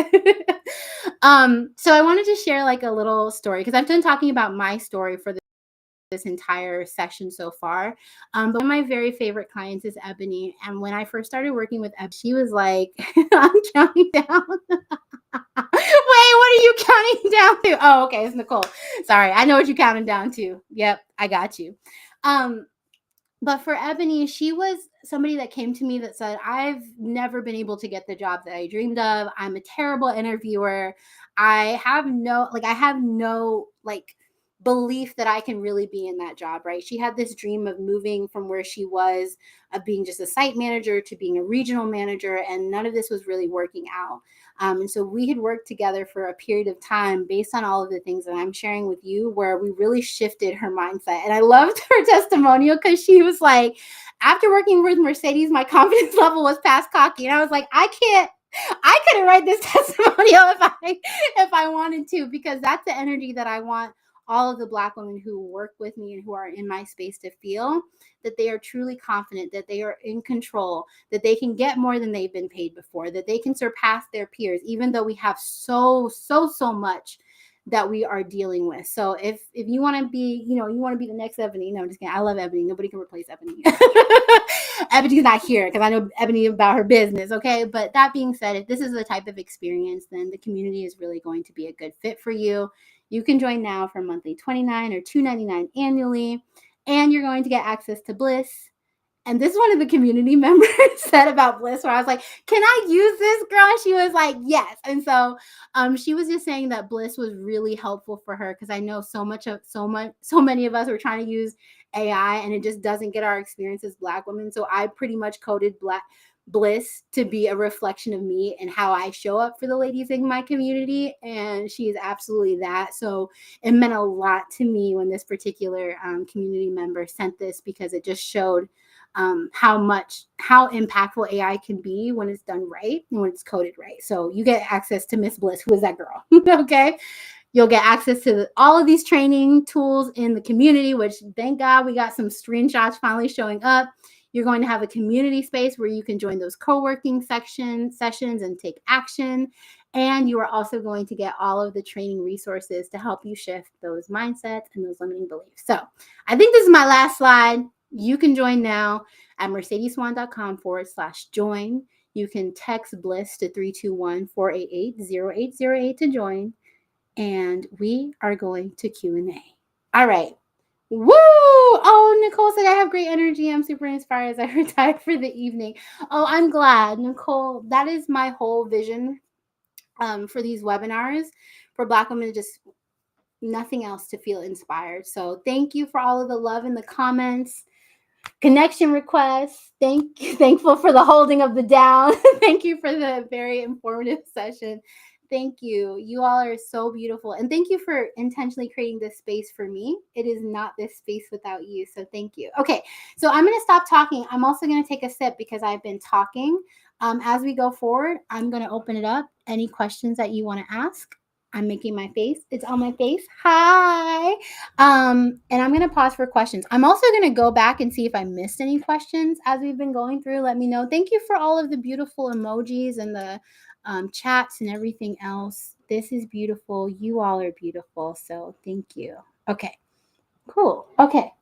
So I wanted to share like a little story because I've been talking about my story for this entire session so far. But one of my very favorite clients is Ebony. And when I first started working with Ebony, she was like, I'm counting down. Wait, what are you counting down to? Oh, okay. It's Nicole. Sorry. I know what you're counting down to. Yep. I got you. But for Ebony, she was somebody that came to me that said, I've never been able to get the job that I dreamed of. I'm a terrible interviewer. I have no belief that I can really be in that job, right? She had this dream of moving from where she was, of being just a site manager to being a regional manager, and none of this was really working out. And so we had worked together for a period of time based on all of the things that I'm sharing with you, where we really shifted her mindset. And I loved her testimonial because she was like, after working with Mercedes, my confidence level was past cocky. And I was like, I can't I couldn't write this testimonial if I wanted to, because that's the energy that I want all of the Black women who work with me and who are in my space to feel, that they are truly confident, that they are in control, that they can get more than they've been paid before, that they can surpass their peers, even though we have so much that we are dealing with. So if you want to be, you want to be the next Ebony. No, I'm just kidding. I love Ebony. Nobody can replace Ebony. Ebony's not here because I know Ebony about her business. Okay. But that being said, if this is the type of experience, then the community is really going to be a good fit for you. You can join now for monthly $29 or $2.99 annually, and you're going to get access to Bliss. And this is one of the community members said about Bliss, where I was like, can I use this, girl? And she was like, yes. And so she was just saying that Bliss was really helpful for her, because I know so many of us are trying to use AI and it just doesn't get our experience as Black women. So I pretty much coded Bliss to be a reflection of me and how I show up for the ladies in my community. And she is absolutely that. So it meant a lot to me when this particular community member sent this, because it just showed how impactful AI can be when it's done right and when it's coded right. So you get access to Miss Bliss. Who is that girl? Okay. You'll get access to all of these training tools in the community, which thank God we got some screenshots finally showing up. You're going to have a community space where you can join those co-working sessions and take action. And you are also going to get all of the training resources to help you shift those mindsets and those limiting beliefs. So I think this is my last slide. You can join now at mercedeswan.com/join. You can text Bliss to 321-488-0808 to join. And we are going to Q&A. All right. Woo! Oh, Nicole said I have great energy. I'm super inspired as I retire for the evening. Oh, I'm glad, Nicole. That is my whole vision for these webinars, for Black women to just nothing else to feel inspired. So thank you for all of the love in the comments. Connection requests. Thankful for the holding of the down. Thank you for the very informative session. Thank you. You all are so beautiful. And thank you for intentionally creating this space for me. It is not this space without you. So thank you. Okay. So I'm going to stop talking. I'm also going to take a sip because I've been talking. As we go forward, I'm going to open it up. Any questions that you want to ask? I'm making my face. It's on my face. Hi. And I'm going to pause for questions. I'm also going to go back and see if I missed any questions as we've been going through. Let me know. Thank you for all of the beautiful emojis and the chats and everything else. This is beautiful. You all are beautiful. So thank you. Okay, cool. Okay.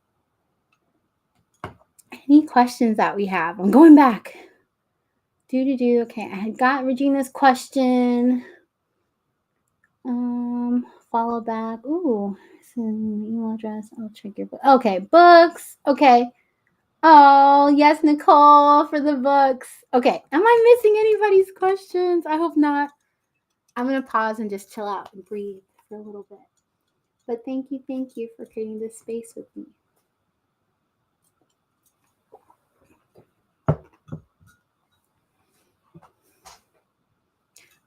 Any questions that we have? I'm going back. Okay, I had got Regina's question. Follow back. Ooh, send email address. I'll check your book. Okay, books. Okay. Oh, yes, Nicole, for the books. Okay. Am I missing anybody's questions? I hope not. I'm going to pause and just chill out and breathe for a little bit. But thank you for creating this space with me.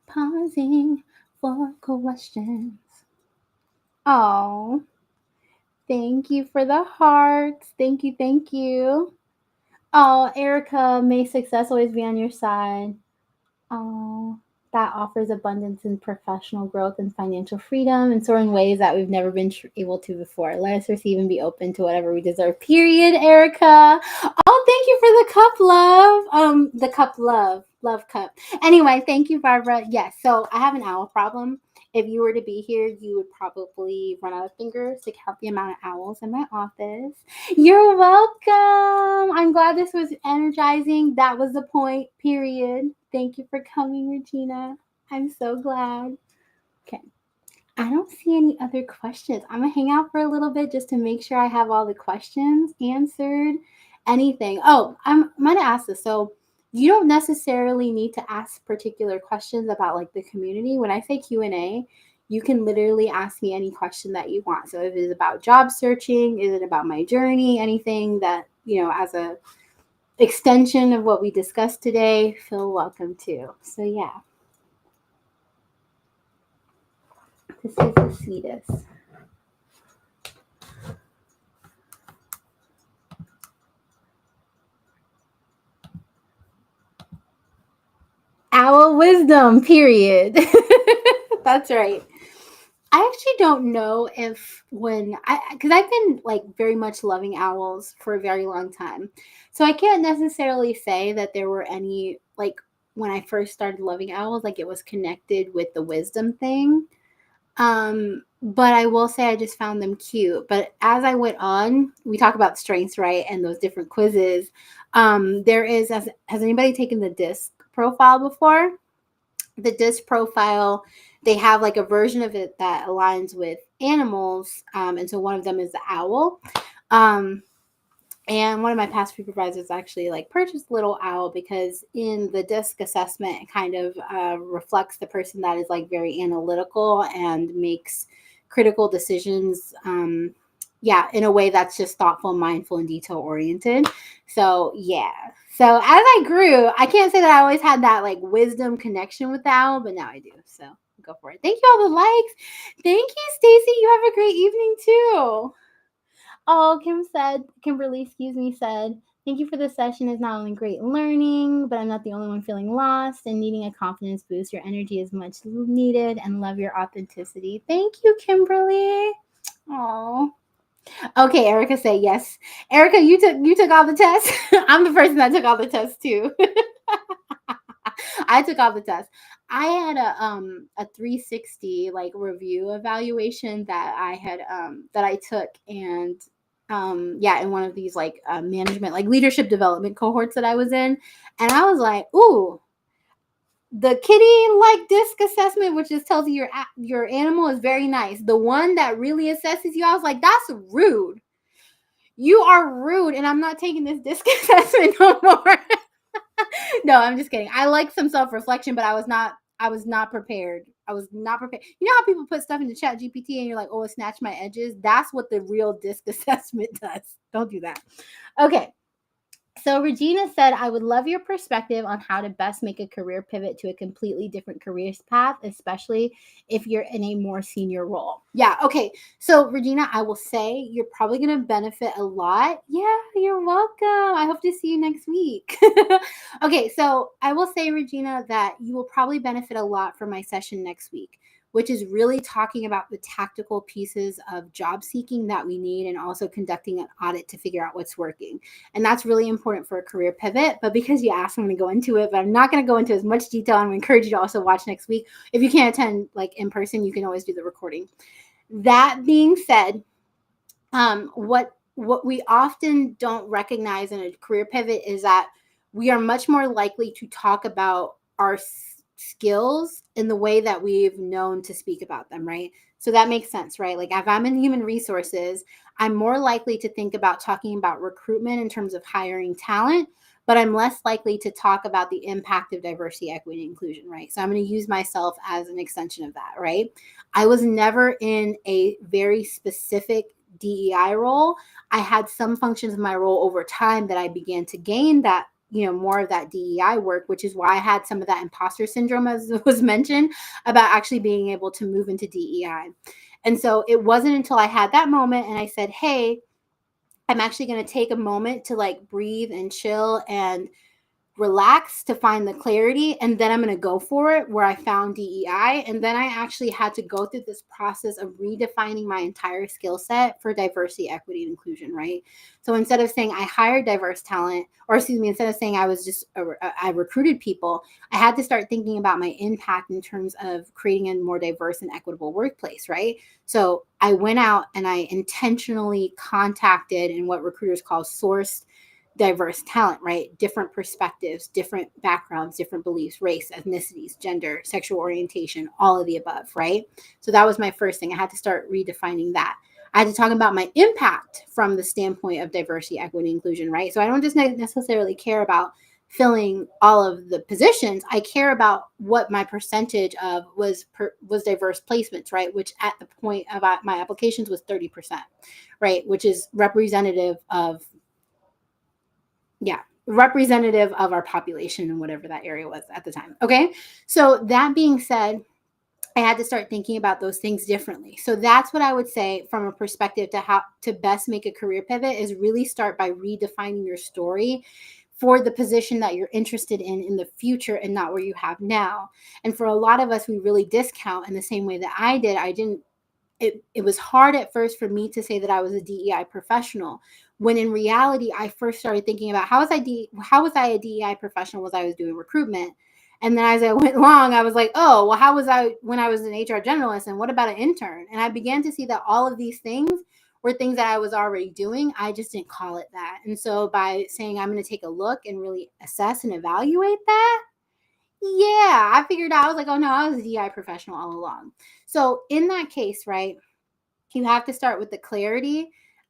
Pausing for questions. Oh, thank you for the hearts. Thank you. Oh, Erica, may success always be on your side. Oh, that offers abundance in professional growth and financial freedom and so in ways that we've never been able to before. Let us receive and be open to whatever we deserve. Period, Erica. Oh, thank you for the cup, love. The cup, love cup. Anyway, thank you, Barbara. Yes, so I have an owl problem. If you were to be here, you would probably run out of fingers to count the amount of owls in my office. You're welcome. I'm glad this was energizing. That was the point, period. Thank you for coming, Regina. I'm so glad. Okay. I don't see any other questions. I'm going to hang out for a little bit just to make sure I have all the questions answered. Anything. Oh, I'm going to ask this. So you don't necessarily need to ask particular questions about like the community. When I say Q&A, you can literally ask me any question that you want. So if it is about job searching, is it about my journey, anything that, as a extension of what we discussed today, feel welcome to. So yeah. This is the sweetest. owl wisdom, period. That's right. I actually don't know if because I've been like very much loving owls for a very long time. So I can't necessarily say that there were any, like, when I first started loving owls, like it was connected with the wisdom thing. But I will say I just found them cute. But as I went on, we talk about strengths, right? And those different quizzes. There is, has anybody taken the disc profile before? The disc profile, they have like a version of it that aligns with animals. And so one of them is the owl. Um, and one of my past supervisors actually like purchased a little owl because in the disc assessment, it kind of reflects the person that is like very analytical and makes critical decisions. Yeah, in a way that's just thoughtful, mindful, and detail oriented. So yeah. So as I grew, I can't say that I always had that like wisdom connection with the owl, but now I do. So go for it. Thank you all the likes. Thank you, Stacy. You have a great evening too. Oh, Kimberly, excuse me, said, thank you for the session. Is not only great learning, but I'm not the only one feeling lost and needing a confidence boost. Your energy is much needed and love your authenticity. Thank you, Kimberly. Oh. Okay, Erica say yes. Erica, you took all the tests. I'm the person that took all the tests too. I took all the tests. I had a 360 like review evaluation that I had that I took, and yeah, in one of these like management like leadership development cohorts that I was in, and I was like, ooh, the kitty like disc assessment, which just tells you your animal is very nice. The one that really assesses you, I was like, that's rude. You are rude, and I'm not taking this disc assessment no more. No, I'm just kidding. I like some self-reflection, but I was not prepared. I was not prepared. You know how people put stuff into Chat GPT and you're like, oh, it snatched my edges? That's what the real disc assessment does. Don't do that. Okay. So Regina said, I would love your perspective on how to best make a career pivot to a completely different career path, especially if you're in a more senior role. Yeah. Okay. So Regina, I will say you're probably going to benefit a lot. Yeah, you're welcome. I hope to see you next week. Okay. So I will say, Regina, that you will probably benefit a lot from my session next week, which is really talking about the tactical pieces of job seeking that we need and also conducting an audit to figure out what's working. And that's really important for a career pivot. But because you asked, I'm going to go into it, but I'm not going to go into as much detail. I'm going to encourage you to also watch next week. If you can't attend like in person, you can always do the recording. That being said, what we often don't recognize in a career pivot is that we are much more likely to talk about our skills in the way that we've known to speak about them, right? So that makes sense, right? Like if I'm in human resources, I'm more likely to think about talking about recruitment in terms of hiring talent, but I'm less likely to talk about the impact of diversity, equity, and inclusion, right? So I'm going to use myself as an extension of that, right? I was never in a very specific DEI role. I had some functions of my role over time that I began to gain that, more of that DEI work, which is why I had some of that imposter syndrome, as was mentioned, about actually being able to move into DEI. And so it wasn't until I had that moment and I said, hey, I'm actually going to take a moment to like breathe and chill and relax to find the clarity, and then I'm going to go for it, where I found DEI. And then I actually had to go through this process of redefining my entire skill set for diversity, equity, and inclusion, right? So instead of saying I hired diverse talent, or excuse me, instead of saying I recruited people, I had to start thinking about my impact in terms of creating a more diverse and equitable workplace, right? So I went out and I intentionally contacted, and what recruiters call sourced, diverse talent, right? Different perspectives, different backgrounds, different beliefs, race, ethnicities, gender, sexual orientation, all of the above, right? So that was my first thing. I had to start redefining that. I had to talk about my impact from the standpoint of diversity, equity, inclusion, right? So I don't just necessarily care about filling all of the positions. I care about what my percentage of was diverse placements, right? Which at the point of my applications was 30%, right? Which is representative of our population and whatever that area was at the time. Okay. So that being said, I had to start thinking about those things differently. So that's what I would say from a perspective to how to best make a career pivot is really start by redefining your story for the position that you're interested in the future and not where you have now. And for a lot of us, we really discount in the same way that I did. It was hard at first for me to say that I was a DEI professional, when in reality, I first started thinking about how was I a DEI professional was I was doing recruitment. And then as I went along, I was like, oh, well, how was I when I was an HR generalist? And what about an intern? And I began to see that all of these things were things that I was already doing. I just didn't call it that. And so by saying I'm going to take a look and really assess and evaluate that, yeah, I figured out, I was like, oh no, I was a DI professional all along. So in that case, right, you have to start with the clarity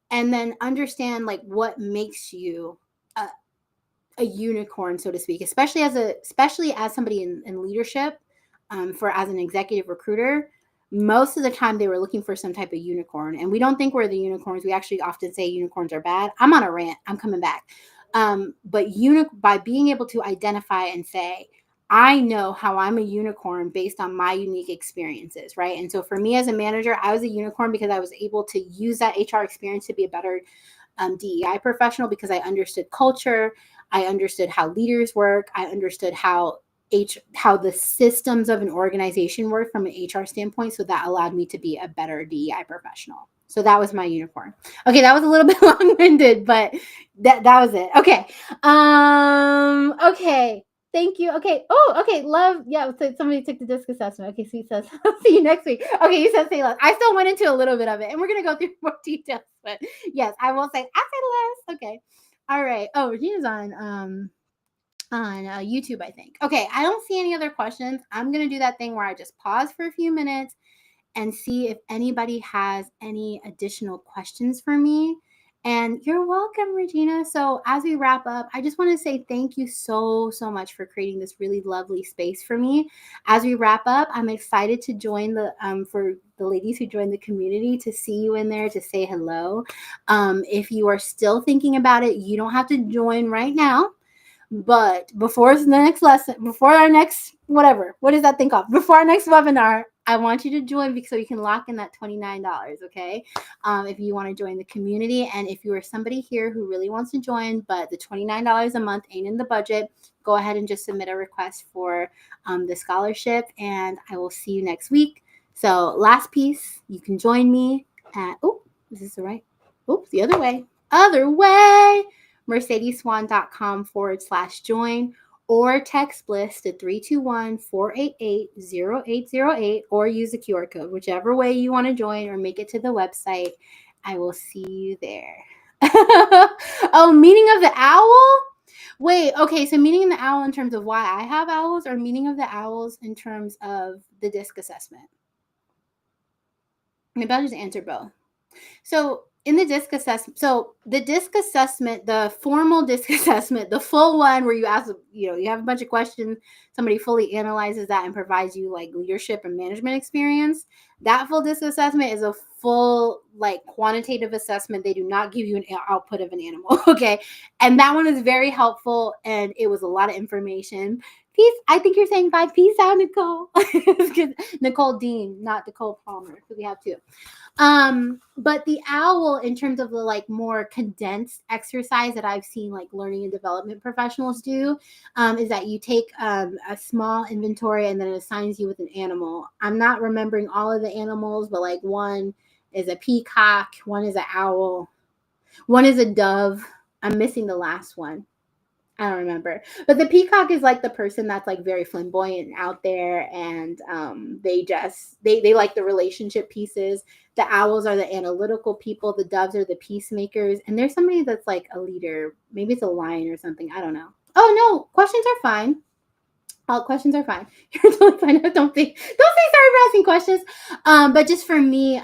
and then understand like what makes you a unicorn, so to speak, especially as somebody in leadership, for as an executive recruiter. Most of the time they were looking for some type of unicorn, and we don't think we're the unicorns. We actually often say unicorns are bad. I'm on a rant. I'm coming back. But by being able to identify and say, I know how I'm a unicorn based on my unique experiences, right? And so for me as a manager, I was a unicorn because I was able to use that HR experience to be a better DEI professional, because I understood culture, I understood how leaders work, I understood how the systems of an organization work from an HR standpoint. So that allowed me to be a better DEI professional. So that was my unicorn. Okay, that was a little bit long-winded, but that was it. Okay. Okay. Thank you. Okay. Oh, okay. Love. Yeah. So somebody took the disc assessment. Okay. So he says, I'll see you next week. Okay. You said say less. I still went into a little bit of it, and we're going to go through more details. But yes, I will say, I said less. Okay. All right. Oh, Regina's on YouTube, I think. Okay. I don't see any other questions. I'm going to do that thing where I just pause for a few minutes and see if anybody has any additional questions for me. And you're welcome, Regina. So as we wrap up, I just want to say thank you so much for creating this really lovely space for me. As we wrap up, I'm excited to join for the ladies who joined the community, to see you in there, to say hello. If you are still thinking about it, you don't have to join right now. But before the next lesson, before our next whatever, what is that thing called? Before our next webinar, I want you to join so you can lock in that $29, okay? If you want to join the community, and if you are somebody here who really wants to join, but the $29 a month ain't in the budget, go ahead and just submit a request for the scholarship, and I will see you next week. So last piece, you can join me at, is this the right? The other way. mercedesswan.com/join, or text Bliss to 321-488-0808, or use the QR code, whichever way you want to join, or make it to the website. I will see you there. Oh, meaning of the owl? Wait, okay, so meaning of the owl in terms of why I have owls, or meaning of the owls in terms of the DISC assessment? Maybe I'll just answer both. So in the DISC assessment, the formal DISC assessment, the full one where you ask, you have a bunch of questions, somebody fully analyzes that and provides you like leadership and management experience. That full DISC assessment is a full like quantitative assessment. They do not give you an output of an animal. Okay. And that one is very helpful, and it was a lot of information. Peace. I think you're saying bye. Peace out, Nicole. Nicole Dean, not Nicole Palmer, because we have two. But the owl, in terms of the like more condensed exercise that I've seen like learning and development professionals do, is that you take a small inventory and then it assigns you with an animal. I'm not remembering all of the animals, but like one is a peacock, one is an owl, one is a dove. I'm missing the last one. I don't remember. But the peacock is like the person that's like very flamboyant and out there, and they like the relationship pieces. The owls are the analytical people. The doves are the peacemakers. And there's somebody that's like a leader. Maybe it's a lion or something. I don't know. Oh no, questions are fine. All questions are fine. You're totally fine. Don't say sorry for asking questions. But just for me,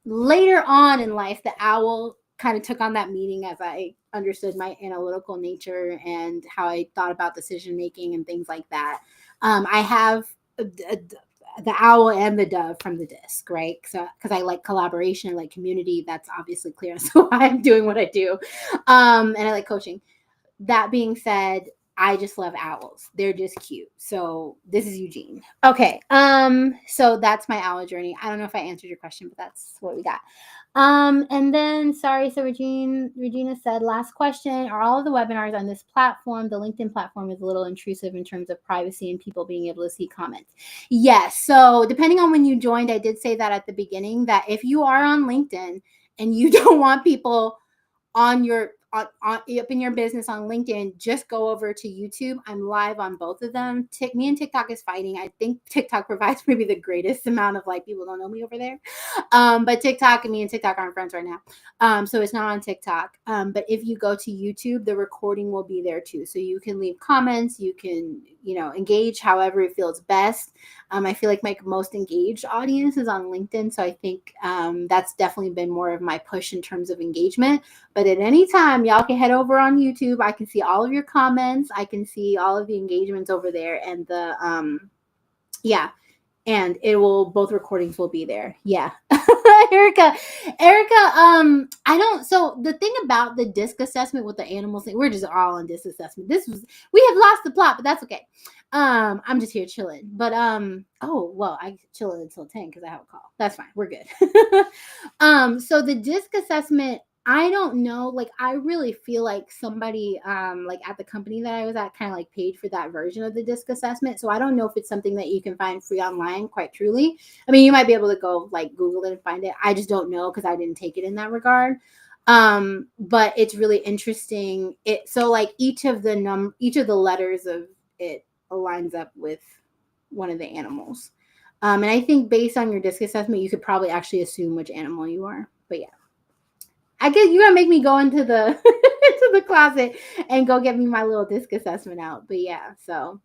later on in life, the owl kind of took on that meaning as I understood my analytical nature and how I thought about decision making and things like that. I have the owl and the dove from the DISC, right? So because I like collaboration, I like community. That's obviously clear. So why I'm doing what I do, and I like coaching. That being said, I just love owls. They're just cute. So this is Eugene. Okay. So that's my owl journey. I don't know if I answered your question, but that's what we got. And then sorry, so Regina said, last question, are all of the webinars on this platform? The LinkedIn platform is a little intrusive in terms of privacy and people being able to see comments. Yes. So depending on when you joined, I did say that at the beginning, that if you are on LinkedIn and you don't want people on your up in your business on LinkedIn, just go over to YouTube. I'm live on both of them. Me and TikTok is fighting. I think TikTok provides maybe the greatest amount of like people don't know me over there. But TikTok and me and TikTok aren't friends right now. So it's not on TikTok. But if you go to YouTube, the recording will be there too. So you can leave comments, you can, engage however it feels best. I feel like my most engaged audience is on LinkedIn. So I think that's definitely been more of my push in terms of engagement. But at any time, y'all can head over on YouTube. I can see all of your comments. I can see all of the engagements over there. And and both recordings will be there. Yeah. Erica, so the thing about the disc assessment with the animals thing, we're just all on disc assessment. We have lost the plot, but that's okay. I'm just here chilling. But I chill until 10 because I have a call. That's fine. We're good. So the disc assessment, I don't know. Like, I really feel like somebody, like at the company that I was at, kind of like paid for that version of the disc assessment. So I don't know if it's something that you can find free online, quite truly. I mean, you might be able to go like Google it and find it. I just don't know because I didn't take it in that regard. But it's really interesting. So like each of the letters of it aligns up with one of the animals. And I think based on your disc assessment, you could probably actually assume which animal you are. But yeah. I guess you're gonna make me go into the into the closet and go get me my little disc assessment out. But yeah, so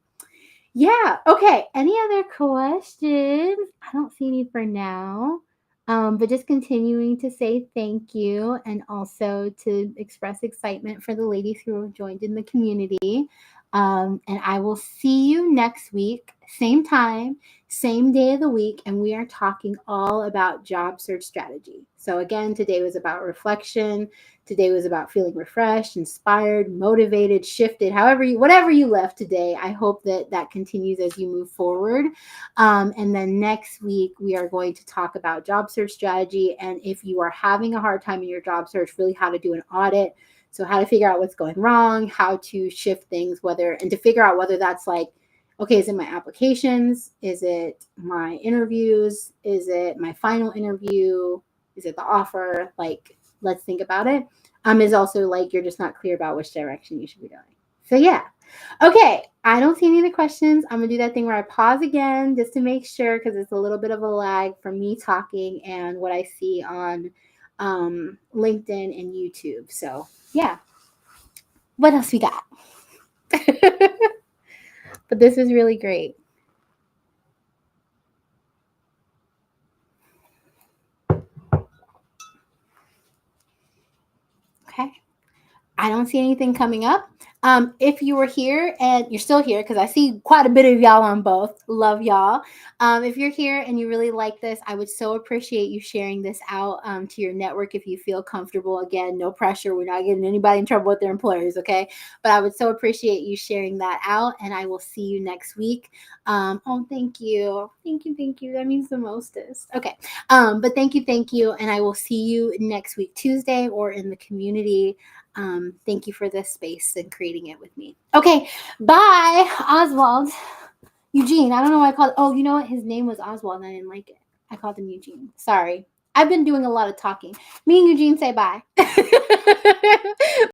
yeah. Okay. Any other questions? I don't see any for now. But just continuing to say thank you and also to express excitement for the ladies who have joined in the community. And I will see you next week, same time, same day of the week, and we are talking all about job search strategy. So again, today was about reflection. Today was about feeling refreshed, inspired, motivated, shifted, whatever you left today. I hope that continues as you move forward. And then next week, we are going to talk about job search strategy. And if you are having a hard time in your job search, really how to do an audit. So how to figure out what's going wrong, how to shift things, and to figure out whether that's like, okay, is it my applications? Is it my interviews? Is it my final interview? Is it the offer? Like, let's think about it. Is also like you're just not clear about which direction you should be going. So yeah. Okay, I don't see any other questions. I'm gonna do that thing where I pause again just to make sure, because it's a little bit of a lag from me talking and what I see on LinkedIn and YouTube. So yeah. What else we got? But this is really great. Okay. I don't see anything coming up. If you were here and you're still here, because I see quite a bit of y'all on both, love y'all. If you're here and you really like this, I would so appreciate you sharing this out to your network if you feel comfortable. Again, no pressure. We're not getting anybody in trouble with their employers, okay? But I would so appreciate you sharing that out, and I will see you next week. Thank you. Thank you. That means the mostest. Okay. But thank you. And I will see you next week, Tuesday, or in the community. Thank you for this space and creating it with me. Okay, bye, Oswald. Eugene, I don't know why I called. Oh, you know what? His name was Oswald and I didn't like it. I called him Eugene. Sorry. I've been doing a lot of talking. Me and Eugene say bye.